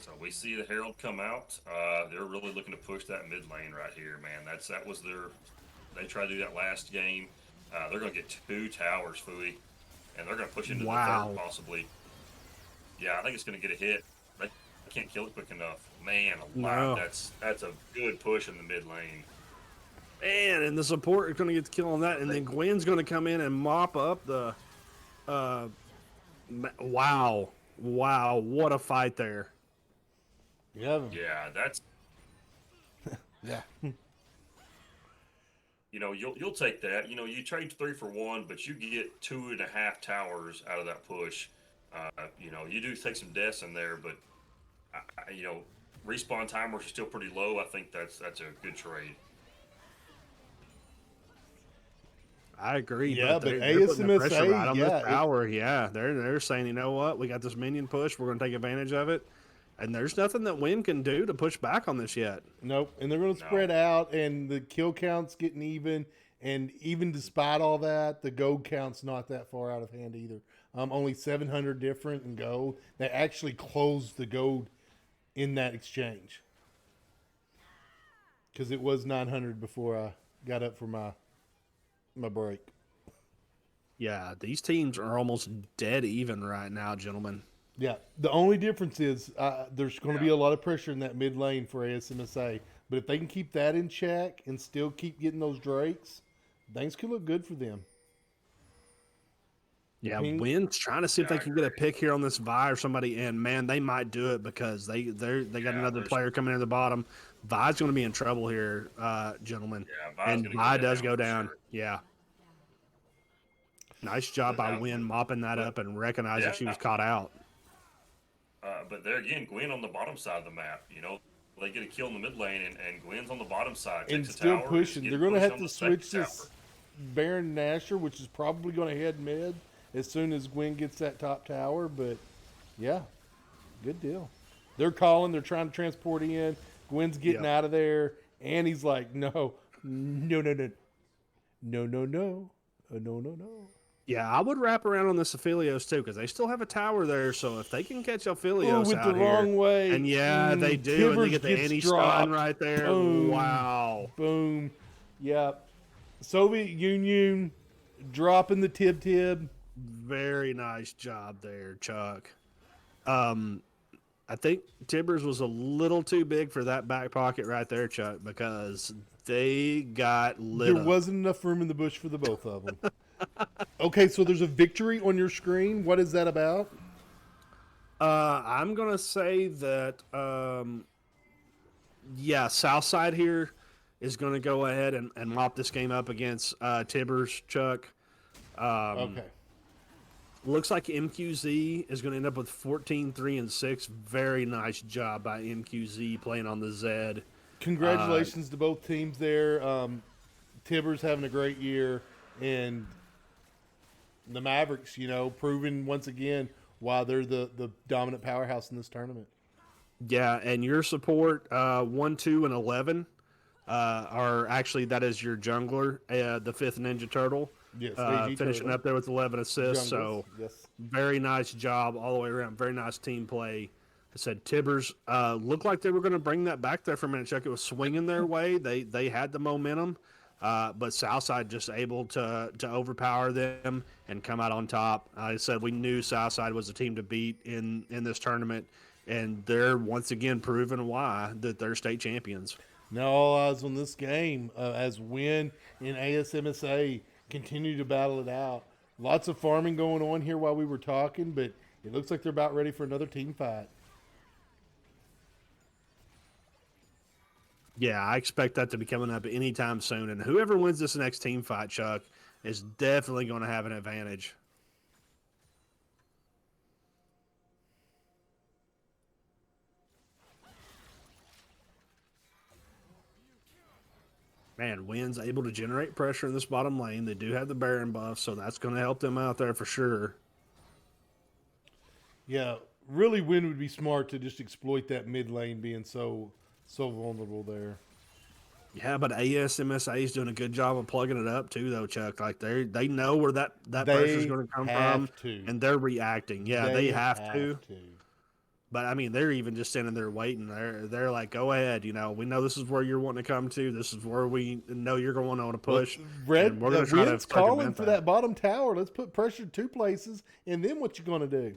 So we see the Herald come out. They're really looking to push that mid lane right here, man. That was they tried to do that last game. They're going to get 2 towers, Fui, and they're going to push into the third possibly. Yeah, I think it's going to get a hit. They can't kill it quick enough. Man, alive. No. That's a good push in the mid lane. Man, and the support is going to get the kill on that, and then Gwen's going to come in and mop up the. Wow, what a fight there! Yeah. Yeah, that's. Yeah. You'll take that. You trade 3 for 1, but you get 2.5 towers out of that push. You do take some deaths in there, but respawn timers are still pretty low. I think that's a good trade. I agree. Yeah, but they're putting the pressure ASMSA, right on yeah, this tower. Yeah, they're saying, you know what, we got this minion push, we're going to take advantage of it, and there's nothing that Wynne can do to push back on this yet. Nope, and they're going to spread out, and the kill count's getting even, And even despite all that, the gold count's not that far out of hand either. Only 700 different in gold. They actually closed the gold in that exchange. Because it was 900 before I got up for my break. Yeah, these teams are almost dead even right now, gentlemen. Yeah, the only difference is there's going to be a lot of pressure in that mid lane for ASMSA. But if they can keep that in check and still keep getting those Drakes, things could look good for them. Yeah, Pink. Wynn's trying to see if they can get a pick here on this Vi or somebody, and man, they might do it because they got another player coming in the bottom. Vi's going to be in trouble here, gentlemen. Yeah, Vi's and gonna Vi go does down go for down. sure. Yeah. Nice job by Now, Wynne mopping that up and recognizing she was yeah. caught out. But there again, Gwen on the bottom side of the map. They get a kill in the mid lane, and Gwen's on the bottom side. And Takes a still tower, pushing. is They're getting going to pushed have on to the second switch this tower. Baron Nashor, which is probably going to head mid as soon as Gwen gets that top tower. But yeah, good deal. They're calling. They're trying to transport in. Gwen's getting out of there, and he's like, no. Yeah, I would wrap around on this Aphelios too because they still have a tower there. So if they can catch Aphelios with out the here, wrong way. and yeah, they do, and they Tibbers get the gets anti dropped. stun right there. Boom. Wow. Boom. Yep. Soviet Union dropping the tib. Very nice job there, Chuck. I think Tibbers was a little too big for that back pocket right there, Chuck, because they got lit There up. wasn't enough room in the bush for the both of them. Okay, so there's a victory on your screen. What is that about? I'm going to say that, Southside here is going to go ahead and mop this game up against Tibbers, Chuck. Okay. Looks like MQZ is going to end up with 14, 3, and 6. Very nice job by MQZ playing on the Zed. Congratulations to both teams there. Tibbers having a great year, and the Mavericks, proving once again why they're the dominant powerhouse in this tournament. Yeah, and your support, 1, 2, and 11, are actually, that is your jungler, the 5th Ninja Turtle. Yes, finishing Turtle. up there with 11 assists. Jungles, So yes. very nice job all the way around. Very nice team play. I said Tibbers looked like they were going to bring that back there for a minute, Chuck. It was swinging their way. They had the momentum, but Southside just able to overpower them and come out on top. I said we knew Southside was a team to beat in this tournament, and they're once again proving why that they're state champions. Now all eyes on this game as Wynne and ASMSA continue to battle it out. Lots of farming going on here while we were talking, but it looks like they're about ready for another team fight. Yeah, I expect that to be coming up anytime soon. And whoever wins this next team fight, Chuck, is definitely going to have an advantage. Man, Wynn's able to generate pressure in this bottom lane. They do have the Baron buff, so that's going to help them out there for sure. Yeah, really Wynne would be smart to just exploit that mid lane being so vulnerable there. Yeah, but ASMSA is doing a good job of plugging it up too, though, Chuck. Like they know where that pressure is going to come from, and they're reacting. Yeah, they have to. But I mean, they're even just standing there waiting. They're like, go ahead. We know this is where you're wanting to come to. This is where we know you're going to want to push. Red, we're going to try to calling for that bottom tower. Let's put pressure two places, and then what you going to do?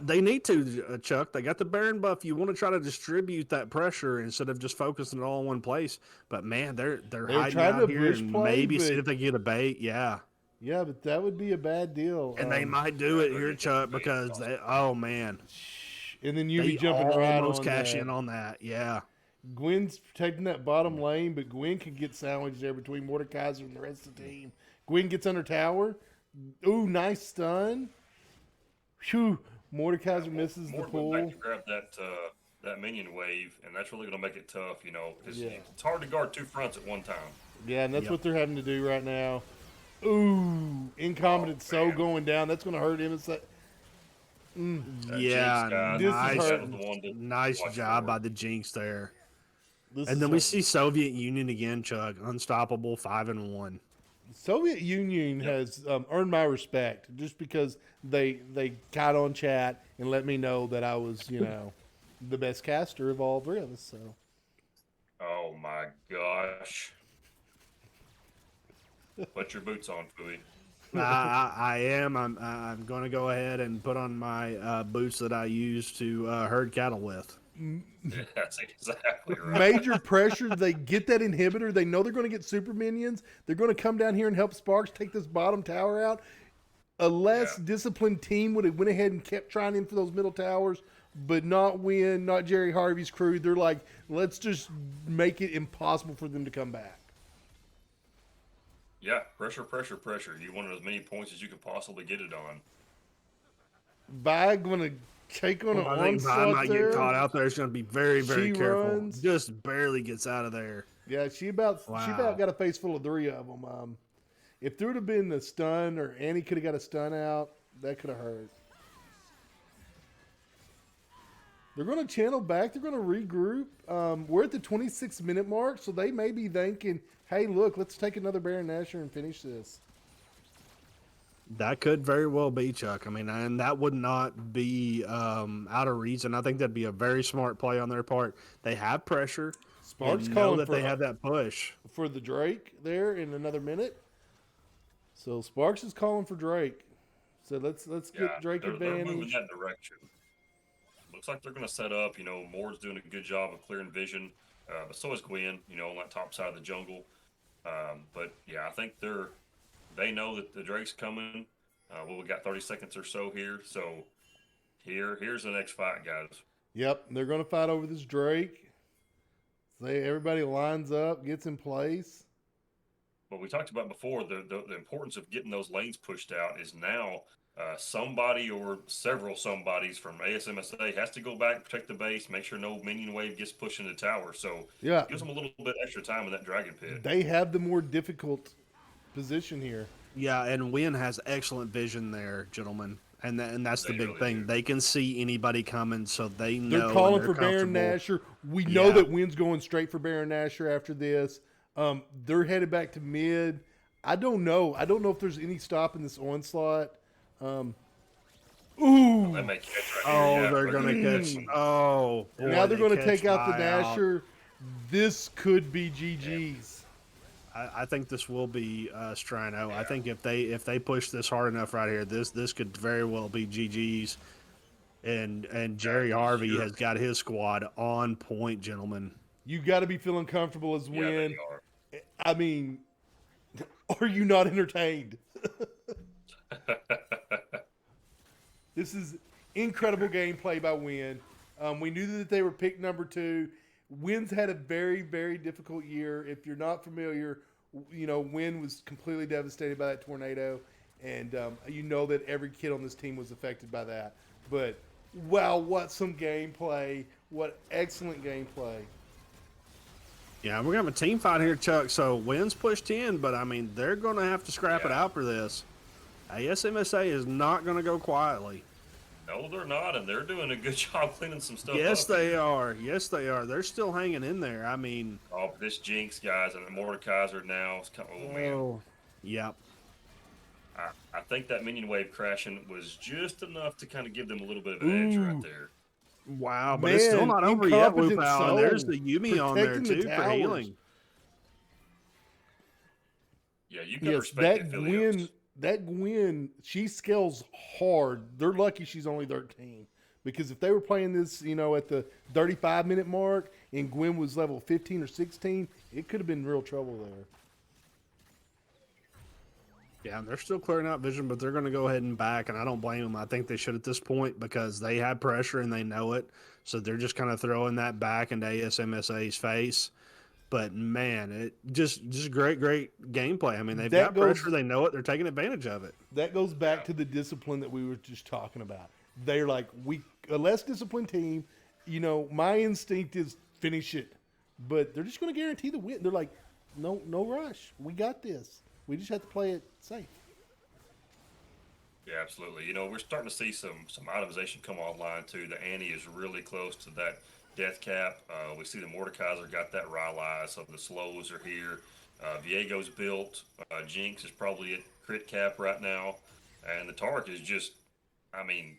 They need to, Chuck. They got the Baron buff. You want to try to distribute that pressure instead of just focusing it all in one place. But man, they're hiding trying out to here bush and play, maybe see but- if they get a bait. Yeah. Yeah, but that would be a bad deal. And they might do it here, Chuck, because oh man, and then you they be jumping right almost on cash that. in on that. Yeah. Gwen's protecting that bottom lane, but Gwen can get sandwiched there between Mordekaiser and the rest of the team. Gwen gets under tower. Ooh, nice stun. Phew. Mordekaiser misses the pull. Back to grab that minion wave, and that's really going to make it tough, because it's hard to guard two fronts at one time. Yeah, and that's what they're having to do right now. Ooh, incompetent going down. That's going to hurt him. Yeah, This is hurting. nice job by the Jinx there. And then we see Soviet Union again, Chuck. Unstoppable, 5-1. Soviet Union has earned my respect just because they got on chat and let me know that I was, the best caster of all three of us. So. Oh my gosh. Put your boots on, Fooey. I am. I'm going to go ahead and put on my boots that I use to herd cattle with. That's exactly right. Major pressure. They get that inhibitor. They know they're going to get super minions. They're going to come down here and help Sparks take this bottom tower out. A less disciplined team would have went ahead and kept trying in for those middle towers, but not Wynne, not Jerry Harvey's crew. They're like, let's just make it impossible for them to come back. Yeah, pressure, pressure, pressure. You wanted as many points as you could possibly get it on. Vi going to take on an I think onslaught I might there. get caught out there. It's going to be very, very She careful. runs. Just barely gets out of there. Yeah, she about got a face full of three of them. If there would have been a stun or Annie could have got a stun out, that could have hurt. They're going to channel back. They're going to regroup. We're at the 26-minute mark, so they may be thinking, hey, look, let's take another Baron Nashor and finish this. That could very well be, Chuck. I mean, and that would not be out of reason. I think that'd be a very smart play on their part. They have pressure. Sparks know calling that they have that push. for the Drake there in another minute. So Sparks is calling for Drake. So let's get Drake they're advantage. moving that direction. Looks like they're going to set up. Moore's doing a good job of clearing vision, but so is Gwen. On that top side of the jungle. But yeah, I think they know that the Drake's coming. We got 30 seconds or so here. So here's the next fight, guys. Yep, they're going to fight over this Drake. Everybody lines up, gets in place. What we talked about before, the importance of getting those lanes pushed out is now somebody or several somebodies from ASMSA has to go back, protect the base, make sure no minion wave gets pushed into the tower. So yeah, it gives them a little bit extra time in that dragon pit. They have the more difficult position here. Yeah, and Wynne has excellent vision there, gentlemen. And that's the big really thing. do. They can see anybody coming, so they know. They're calling and for Baron comfortable. Nashor. We know that Wynne's going straight for Baron Nashor after this. They're headed back to mid. I don't know. I don't know if there's any stop in this onslaught. Ooh. They may catch right here, They're going to catch. Oh, boy, Now they're going to catch take out the Vi Nashor. This could be GG's. I think this will be Strano. I think if they push this hard enough right here, this could very well be GG's. And Jerry Harvey has got his squad on point, gentlemen. You got to be feeling comfortable as Yeah, Wynne. they are. I mean, are you not entertained? This is incredible gameplay by Wynne. We knew that they were picked number 2. Wynne's had a very, very difficult year. If you're not familiar, Wynne was completely devastated by that tornado. And you know that every kid on this team was affected by that. But, wow, what some gameplay. What excellent gameplay. Yeah, we're going to have a team fight here, Chuck. So Wynn's pushed in, but, I mean, they're going to have to scrap it out for this. ASMSA is not going to go quietly. No, they're not, and they're doing a good job cleaning some stuff up. Yes, they are. Yes, they are. They're still hanging in there. I mean... Oh, this Jinx, guys, and the Mordekaiser now. Man. Yep. I think that minion wave crashing was just enough to kind of give them a little bit of an edge right there. Wow, but it's still not over yet, Incompetent Wupao. Soul And there's the Yumi on there, protecting the too, for towers. healing. Yeah, you can respect it, Philios. That Gwen, she scales hard. They're lucky she's only 13. Because if they were playing this, at the 35-minute mark and Gwen was level 15 or 16, it could have been real trouble there. Yeah, and they're still clearing out vision, but they're going to go ahead and back, and I don't blame them. I think they should at this point because they have pressure and they know it. So they're just kind of throwing that back into ASMSA's face. But, man, it just great gameplay. I mean, they've got pressure. They know it. They're taking advantage of it. That goes back to the discipline that we were just talking about. They're like, a less disciplined team, my instinct is finish it. But they're just going to guarantee the win. They're like, no rush. We got this. We just have to play it safe. Yeah, absolutely. We're starting to see some itemization come online, too. The Annie is really close to that Death Cap. We see the Mordekaiser got that Rylai, so the slows are here. Viego's built. Jinx is probably at crit cap right now. And the Tark is just, I mean,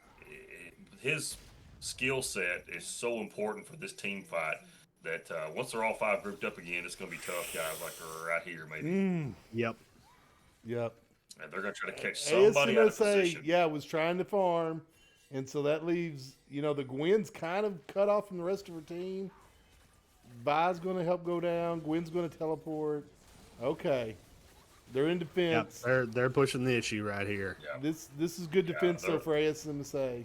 his skill set is so important for this team fight that once they're all 5 grouped up again, it's going to be tough, guys, like right here, maybe. Yep. Yep. And they're going to try to catch somebody out of position. Yeah, was trying to farm, and so that leaves, the Gwen's kind of cut off from the rest of her team. Vi's going to help go down. Gwen's going to teleport. Okay, they're in defense. Yep. They're pushing the issue right here. Yeah. This is good defense though for ASMSA.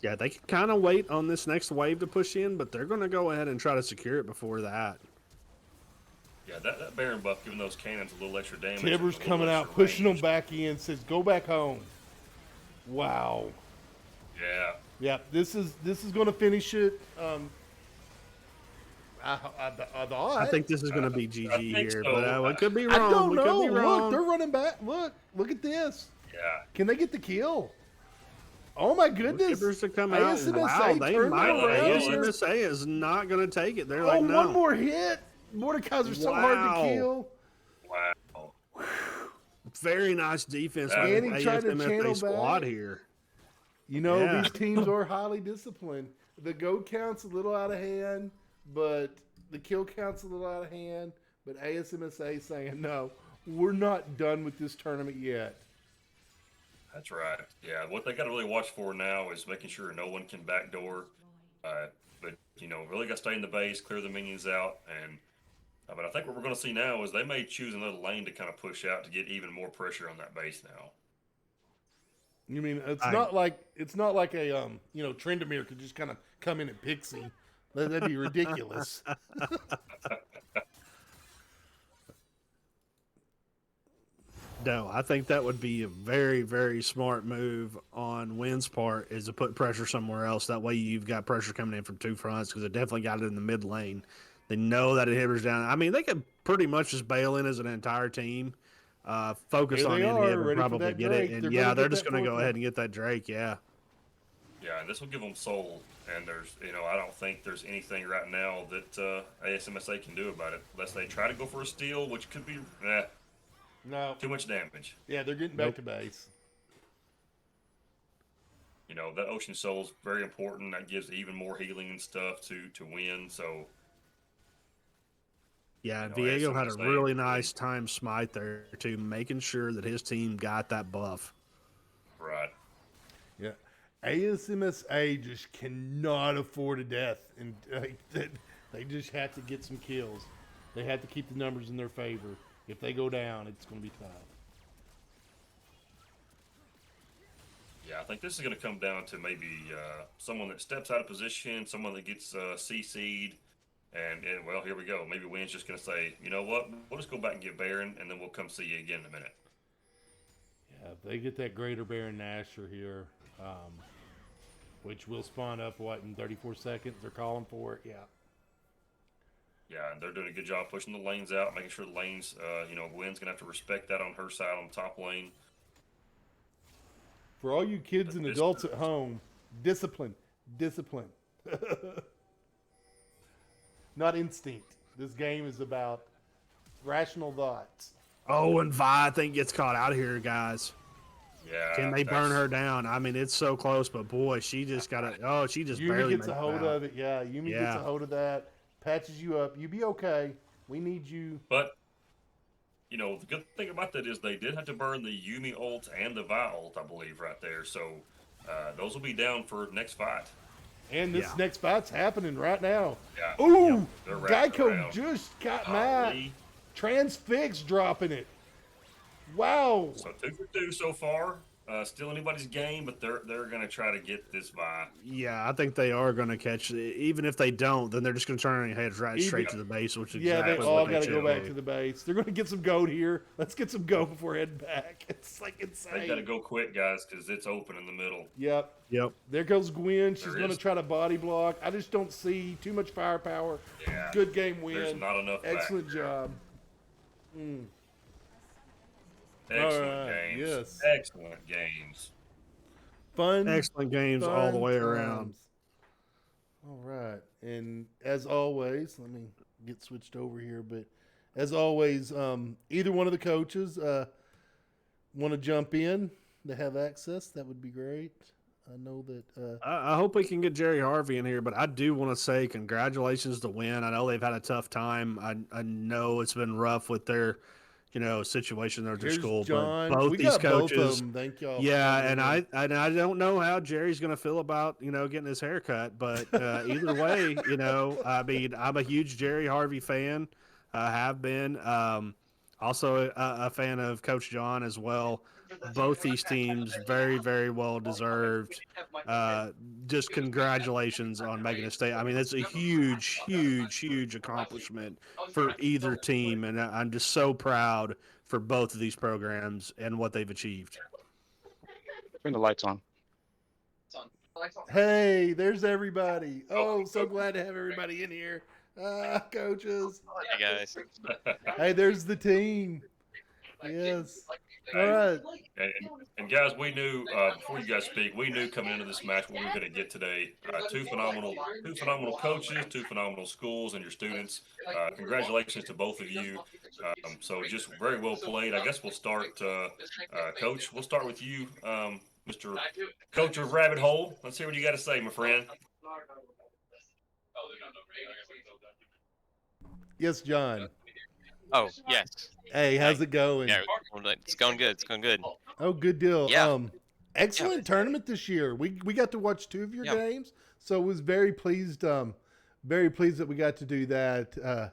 Yeah, they can kind of wait on this next wave to push in, but they're going to go ahead and try to secure it before that. Yeah, that Baron buff giving those cannons a little extra damage. Tibbers coming out, pushing them back in. Says, "Go back home." Wow. Yeah. Yeah, this is going to finish it. I think this is going to be GG here, so. but we could be I wrong. don't We know. could be wrong. Look, they're running back. Look at this. Yeah. Can they get the kill? Oh my goodness! Tibbers to come out. ASMSA Wow, they turned might. it around here. ASMSA is not going to take it. They're Oh, like, no. one more hit. Mordekaiser's so hard to Wow. kill. Wow. Very nice defense Yeah. by And he tried to ASMSA channel squad back. here. These teams are highly disciplined. The go count's a little out of hand, but the kill count's a little out of hand. But ASMSA saying, no, we're not done with this tournament yet. That's right. Yeah, what they got to really watch for now is making sure no one can backdoor. But really got to stay in the base, clear the minions out, and but I think what we're going to see now is they may choose another lane to kind of push out to get even more pressure on that base now. You mean it's not like a Trendemir could just kind of come in at Pixie. That'd be ridiculous. No, I think that would be a very, very smart move on Wynn's part, is to put pressure somewhere else. That way you've got pressure coming in from 2 fronts, because they definitely got it in the mid lane. They know that it hinders down. I mean, they could pretty much just bail in as an entire team, focus Here on they are, inhib and ready for probably that get Drake. it. And They're yeah, gonna they're get just that going to go fourth ahead and get that Drake, yeah. Yeah, and this will give them soul. And there's, I don't think there's anything right now that ASMSA can do about it, unless they try to go for a steal, which could be No. too much damage. Yeah, they're getting back to base. That Ocean Soul's very important. That gives even more healing and stuff to win. So Yeah, You know, Viego had a ASMSA really nice time smite there, too, making sure that his team got that buff. right. Yeah. ASMSA just cannot afford a death, and they just have to get some kills. They have to keep the numbers in their favor. If they go down, it's going to be tough. Yeah, I think this is going to come down to maybe someone that steps out of position, someone that gets CC'd, and well, here we go. Maybe Wynne's just going to say, you know what, we'll just go back and get Baron, and then we'll come see you again in a minute. Yeah, if they get that Greater Baron Nasher here, which will spawn up, in 34 seconds? They're calling for it, yeah. Yeah, and they're doing a good job pushing the lanes out, making sure the lanes, Wynne's going to have to respect that on her side on the top lane. For all you kids and adults at home, discipline. Not instinct. This game is about rational thoughts. Oh, and Vi, I think, gets caught out of here, guys. Yeah. Can they burn her down? I mean, it's so close, but boy, she just got it. Oh, she just barely Yumi gets made a it hold out. of it. Yeah, Yumi gets a hold of that. Patches you up. You be okay. We need you. But, the good thing about that is they did have to burn the Yumi ult and the Vi ult, I believe, right there. So those will be down for next fight. And this next fight's happening right now. Yeah. Ooh, They're wrapping Geico around. just got mad. Golly. Transfix dropping it. Wow. So 2 for 2 so far. Still anybody's game, but they're going to try to get this Vi. Yeah, I think they are going to catch it. Even if they don't, then they're just going to turn their heads right straight to the base, which is Yeah, exactly they all what got to should go back do. to the base. They're going to get some gold here. Let's get some gold before heading back. It's like insane. They got to go quick, guys, because it's open in the middle. Yep. Yep. There goes Gwen. She's There going to is. try to body block. I just don't see too much firepower. Yeah. Good game, There's Wynne. not enough back. Excellent job. Excellent All right, games. yes. Excellent games. Excellent games all the way around. times. All right. And as always, let me get switched over here. But as always, either one of the coaches want to jump in to have access, that would be great. I know that. I hope we can get Jerry Harvey in here, but I do want to say congratulations to Wynne. I know they've had a tough time. I know it's been rough with their, situation at their Here's school. John. But both We these got both coaches, of them. Thank y'all. for yeah, coming and in. I don't know how Jerry's going to feel about getting his hair cut, but either way, I mean, I'm a huge Jerry Harvey fan. I have been. Also a fan of Coach John as well. Both these teams very, very well deserved. Just congratulations on making a state. I mean, it's a huge, huge, huge accomplishment for either team, and I'm just so proud for both of these programs and what they've achieved. Turn the lights on. Hey, there's everybody. Oh, so glad to have everybody in here. Coaches. Hey guys. Hey, there's the team. Yes. All right. And guys, we knew before you guys speak, we knew coming into this match what we were going to get today. Two phenomenal coaches, two phenomenal schools, and your students. Congratulations to both of you. So just very well played. I guess we'll start, Coach. We'll start with you, Mr. Coach of Rabbit Hole. Let's hear what you got to say, my friend. Yes, John. Oh, yes. Hey, how's it going? Yeah, it's going good. It's going good. Oh, good deal. Yeah. Excellent tournament this year. We got to watch two of your games, so was very pleased. Very pleased that we got to do that.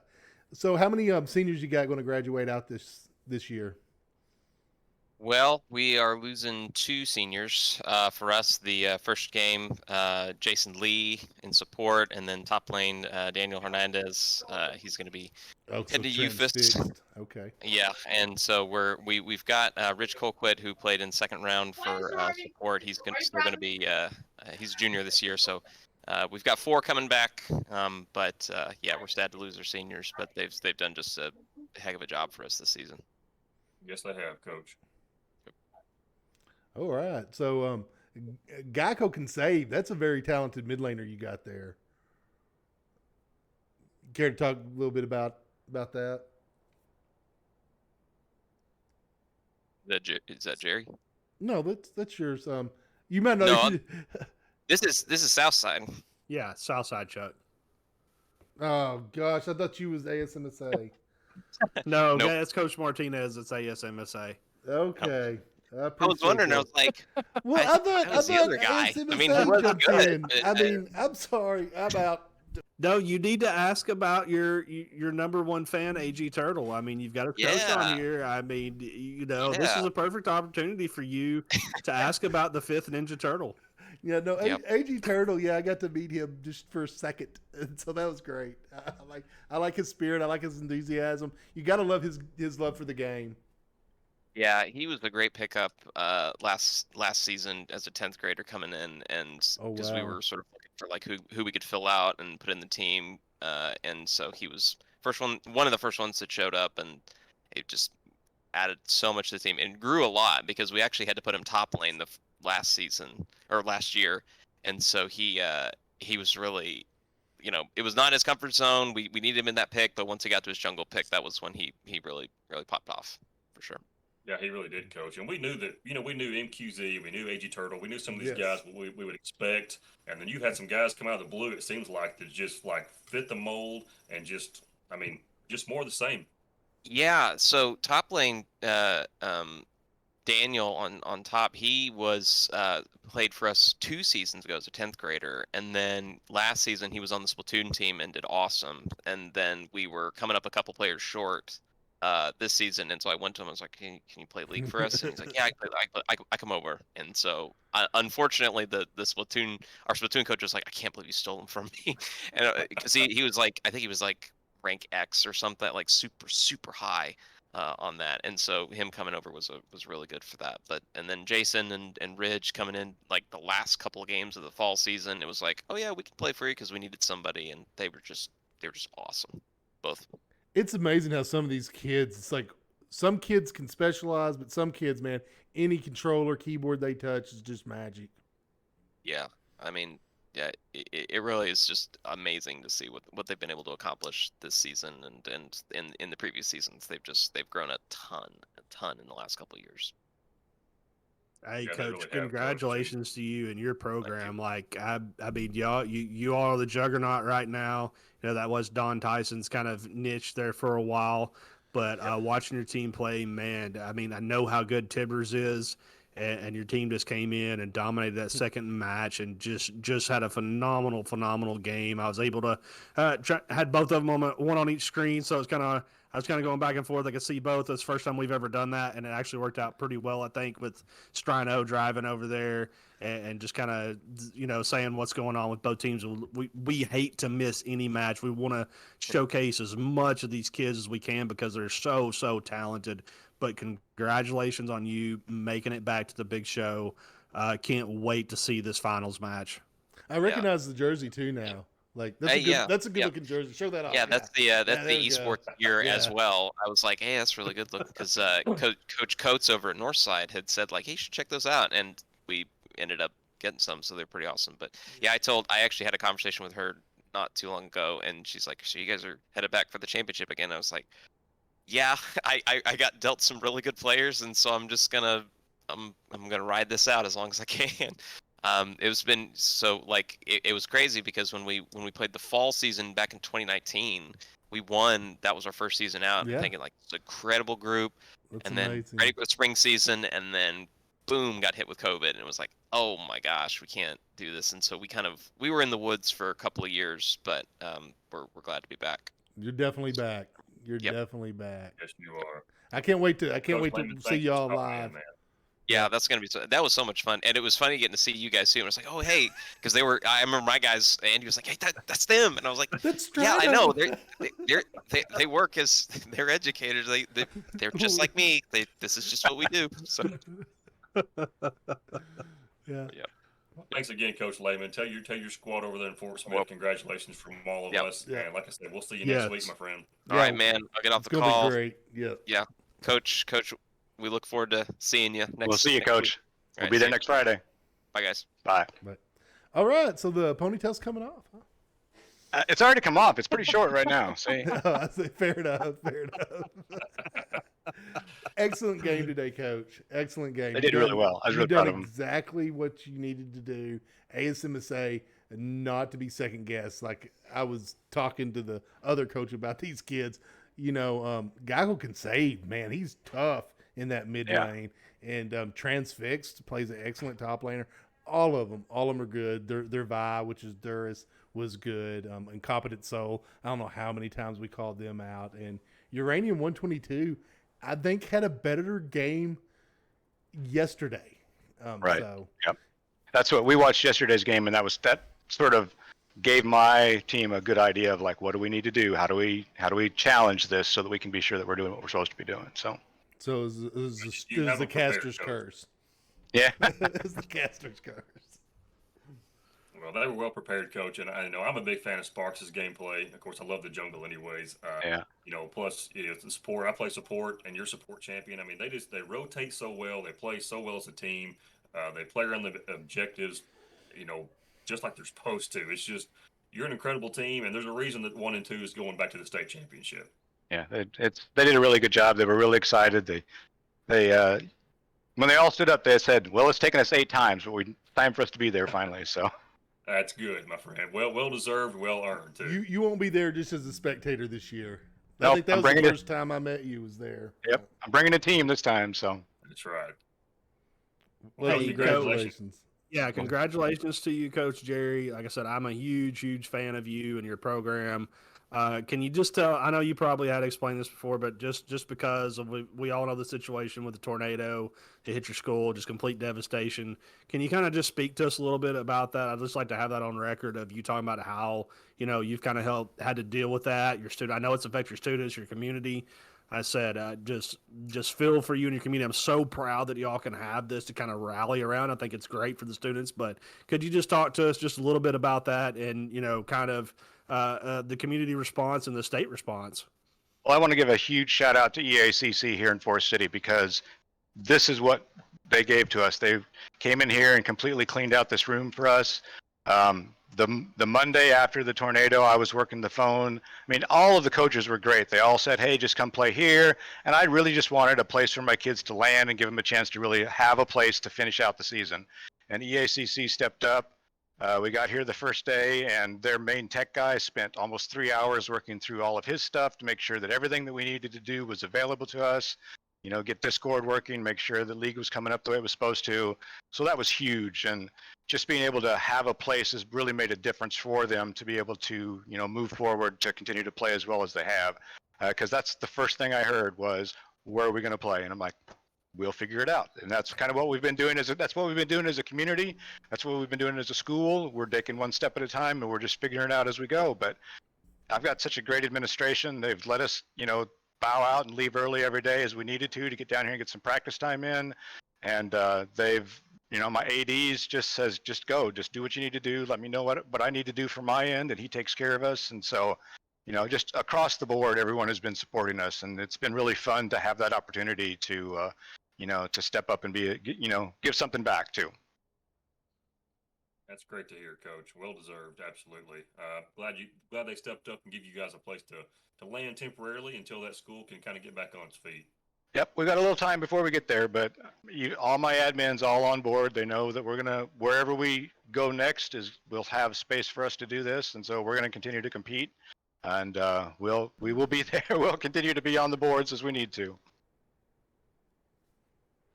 So, how many seniors you got going to graduate out this year? Well, we are losing two seniors. For us, the first game, Jason Lee in support, and then top lane, Daniel Hernandez. He's going to be head to UFIS. Okay. Yeah, and so we've got Rich Colquitt, who played in second round for support. He's still going to be he's a junior this year, so we've got four coming back. But yeah, we're sad to lose our seniors, but they've done just a heck of a job for us this season. Yes, they have, Coach. All right. So, Geico can save. That's a very talented mid laner you got there. Care to talk a little bit about that? Is that Jerry? No, that's yours. You might know. No, this is Southside. Yeah, Southside Chuck. Oh gosh, I thought you was ASMSA. No, Nope. yeah, it's Coach Martinez. It's ASMSA. Okay. I was wondering. that. I was like, Well, I thought was the other guy. ASMSA I mean, he was jumped good, in. but, I mean, I'm sorry about. No, you need to ask about your number one fan, AG Turtle. I mean, you've got a coach Yeah. on here. I mean, this is a perfect opportunity for you to ask about the fifth Ninja Turtle. Yeah, no, Yep. AG Turtle. Yeah, I got to meet him just for a second, and so that was great. I like his spirit. I like his enthusiasm. You got to love his love for the game. yeah, he was a great pickup last season as a 10th grader coming in, and Oh, because we wow. were sort of looking for like who we could fill out and put in the team, and so he was one of the first ones that showed up, and it just added so much to the team and grew a lot because we actually had to put him top lane last season or last year, and so he was really, it was not his comfort zone. We needed him in that pick, but once he got to his jungle pick, that was when he really popped off for sure. Yeah, he really did, Coach. And we knew that, we knew MQZ, we knew AG Turtle, we knew some of these Yes. guys what we would expect. And then you had some guys come out of the blue, it seems like, that just fit the mold and just more of the same. Yeah, so top lane, Daniel on top, he was played for us 2 seasons ago as a 10th grader, and then last season he was on the Splatoon team and did awesome. And then we were coming up a couple players short this season, and so I went to him. I was like, "Can you play League for us?" And he's like, "Yeah, I come over." And so, unfortunately, our Splatoon coach was like, "I can't believe you stole him from me," and because he was like, I think he was like rank X or something, like super high on that. And so him coming over was really good for that. And then Jason and Ridge coming in like the last couple of games of the fall season, it was like, oh yeah, we can play for you because we needed somebody, and they were just awesome, both. It's amazing how some of these kids, it's like some kids can specialize, but some kids, man, any controller, keyboard they touch is just magic. Yeah, I mean, yeah, it really is just amazing to see what they've been able to accomplish this season, and in the previous seasons they've grown a ton in the last couple of years. Hey, Yeah, they coach, really have, Coach. And congratulations to you and your Thank you. program. Like, I mean, y'all, you are the juggernaut right now. You know, that was Don Tyson's kind of niche there for a while. But watching your team play, man, I mean, I know how good Tibbers is, and your team just came in and dominated that second match and just had a phenomenal game. I was able to had both of them on one on each screen, so I was kind of going back and forth. I could see both. It's the first time we've ever done that, and it actually worked out pretty well, I think, with Strino driving over there and just kind of, saying what's going on with both teams. We hate to miss any match. We want to showcase as much of these kids as we can because they're so talented. But congratulations on you making it back to the big show. Can't wait to see this finals match. I recognize the jersey too now. Like that's Hey, a good yeah, that's a good yeah. looking jersey. Show that off. Yeah, that's the there you go. esports gear as Yeah. well. I was like, hey, that's really good looking because Coach Coates over at Northside had said like, hey, you should check those out, and we ended up getting some, so they're pretty awesome. But yeah, I actually had a conversation with her not too long ago, and she's like, so you guys are headed back for the championship again? I was like, yeah, I got dealt some really good players, and so I'm gonna ride this out as long as I can. It was been so like it was crazy because when we played the fall season back in 2019, we won. That was our first season out. Yeah. I'm thinking like it's an incredible group, That's and then amazing. ready for the spring season, and then boom, got hit with COVID, and it was like, oh my gosh, we can't do this. And so we were in the woods for a couple of years, but we're glad to be back. You're definitely back. You're Yep. definitely back. yes, you are. I can't wait to Coach see Lehman, thank you y'all for stopping live. in, man. Yeah, that's gonna be that was so much fun, and it was funny getting to see you guys too. And I was like, oh hey, because I remember my guys. Andy was like, hey, that's them, and I was like, That's yeah, I Strino. know. They work as they're educators. They're just like me. This is just what we do. So Yeah. Thanks again, Coach Lehman. Tell your squad over there in Fort Smith, congratulations from all of Yep. us. Yeah. And like I said, we'll see you Yes. next week, my friend. all right, man, I'll get off It's the gonna call. be great. Yeah. Yeah, Coach, we look forward to seeing you next. We'll see you, next Coach. week. All We'll right, be see there ya. next Friday. Bye, guys. Bye. All right. So the ponytail's coming off. Huh? It's already come off. It's pretty short right now. See? I say fair enough. Fair enough. Excellent game today, Coach. Excellent game. They did really well. I was really You've done proud of them. exactly what you needed to do. ASMSA, not to be second guessed. Like I was talking to the other coach about these kids. Geigle can save, man. He's tough in that mid lane. And Transfixed plays an excellent top laner. All of them are good. Their Vi, which is Duris, was good. Incompetent Soul, I don't know how many times we called them out. And Uranium 122, I think, had a better game yesterday. Right. So, Yep. That's what we watched yesterday's game, and that sort of gave my team a good idea of like, what do we need to do? How do we challenge this so that we can be sure that we're doing what we're supposed to be doing? So it was You have the a prepared caster's coach. curse. yeah. It was the caster's curse. Well, they were well prepared, Coach, and I know I'm a big fan of Sparks' gameplay. Of course, I love the jungle, anyways. Yeah. Plus it's the support. I play support, and you're support champion. I mean, they rotate so well. They play so well as a team. They play around the objectives, just like they're supposed to. It's just you're an incredible team, and there's a reason that 1 and 2 is going back to the state championship. Yeah. They did a really good job. They were really excited. They when they all stood up, they said, "Well, it's taken us 8 times, but time for us to be there finally." So. That's good, my friend. Well deserved, well earned too. You won't be there just as a spectator this year. I Nope, think that I'm was the bringing it. first time I met you was there. Yep. I'm bringing a team this time. So. That's right. Well, Hey, congratulations. Yeah, congratulations to you, Coach Jerry. Like I said, I'm a huge fan of you and your program. Can you just tell? I know you probably had explained this before, but just because we all know the situation with the tornado to hit your school, just complete devastation. Can you kind of just speak to us a little bit about that? I'd just like to have that on record of you talking about how you've kind of had to deal with that. Your student, I know it's affected your students, your community. I said, just feel for you and your community. I'm so proud that y'all can have this to kind of rally around. I think it's great for the students, but could you just talk to us just a little bit about that and, kind of the community response and the state response? Well, I want to give a huge shout out to EACC here in Forest City because this is what they gave to us. They came in here and completely cleaned out this room for us. The Monday after the tornado, I was working the phone. I mean, all of the coaches were great. They all said, "Hey, just come play here." And I really just wanted a place for my kids to land and give them a chance to really have a place to finish out the season. And EACC stepped up. We got here the first day, and their main tech guy spent almost 3 hours working through all of his stuff to make sure that everything that we needed to do was available to us. You know, get Discord working, make sure the league was coming up the way it was supposed to. So that was huge. And just being able to have a place has really made a difference for them to be able to, you know, move forward to continue to play as well as they have. Because that's the first thing I heard was, where are we going to play? And I'm like, we'll figure it out. And that's kind of what we've been doing that's what we've been doing as a community. That's what we've been doing as a school. We're taking one step at a time, and we're just figuring it out as we go. But I've got such a great administration. They've let us, you know, bow out and leave early every day as we needed to get down here and get some practice time in. And they've, you know, my ADs just says, just go, just do what you need to do. Let me know what I need to do from my end, and he takes care of us. And so, you know, just across the board, everyone has been supporting us, and it's been really fun to have that opportunity to, you know, to step up and be, you know, give something back too. That's great to hear, Coach. Well deserved, absolutely. Glad they stepped up and give you guys a place to land temporarily until that school can kind of get back on its feet. Yep, we got a little time before we get there, but all my admins all on board. They know that we're gonna, wherever we go next, we'll have space for us to do this, and so we're gonna continue to compete, and we will be there. We'll continue to be on the boards as we need to.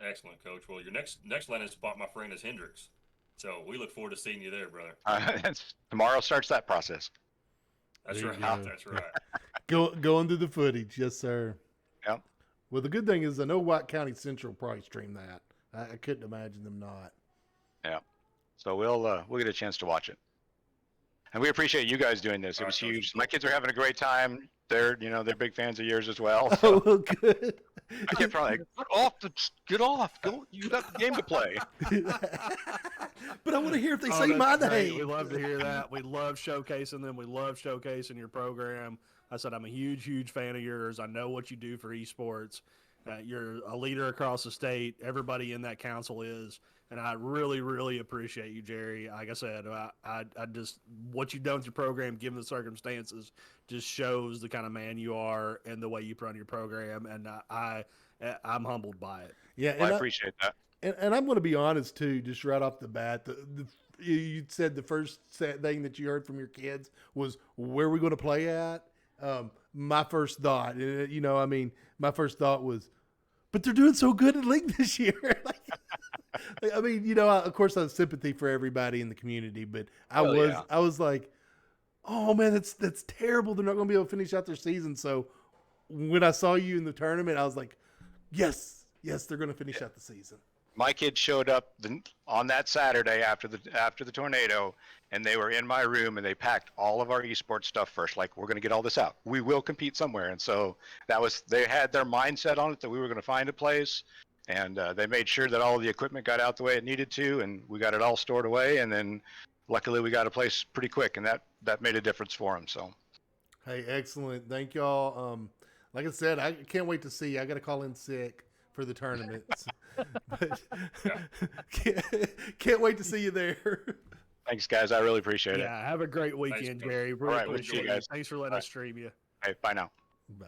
Excellent, Coach. Well, your next landing spot, my friend, is Hendrix. So we look forward to seeing you there, brother. Tomorrow starts that process. That's There right. you go. That's right. Go into the footage, yes, sir. Yep. Well, the good thing is I know White County Central probably stream that. I couldn't imagine them not. Yeah. So we'll get a chance to watch it. And we appreciate you guys doing this. It was huge. My kids are having a great time. They're big fans of yours as well. So. Oh, well, good. I kept trying, get off. Go, you got the game to play. But I want to hear if they say that's my great. name. We love to hear that. We love showcasing them. We love showcasing your program. I said, I'm a huge, huge fan of yours. I know what you do for esports. You're a leader across the state. Everybody in that council is. And I really, really appreciate you, Jerry. Like I said, I just, what you've done with your program, given the circumstances, just shows the kind of man you are and the way you run your program. And I'm humbled by it. Yeah, Well, I appreciate that. And I'm going to be honest too, just right off the bat. You said the first thing that you heard from your kids was, "Where are we going to play at?" My first thought, my first thought was, "But they're doing so good in league this year." I mean, of course, I have sympathy for everybody in the community, but I was like, "Oh man, that's terrible. They're not going to be able to finish out their season." So when I saw you in the tournament, I was like, "Yes, they're going to finish out the season." My kids showed up on that Saturday after the tornado, and they were in my room, and they packed all of our esports stuff first. Like, we're going to get all this out. We will compete somewhere. And so they had their mindset on it that we were going to find a place, and they made sure that all of the equipment got out the way it needed to, and we got it all stored away. And then luckily we got a place pretty quick, and that made a difference for them. So. Hey, excellent. Thank y'all. Like I said, I can't wait to see you. I got to call in sick for the tournaments. But can't wait to see you there. Thanks, guys. I really appreciate it. Yeah, have a great weekend, Jerry. Really All right, we'll see appreciate you guys. Thanks for letting us stream you. Hey, bye now. Bye.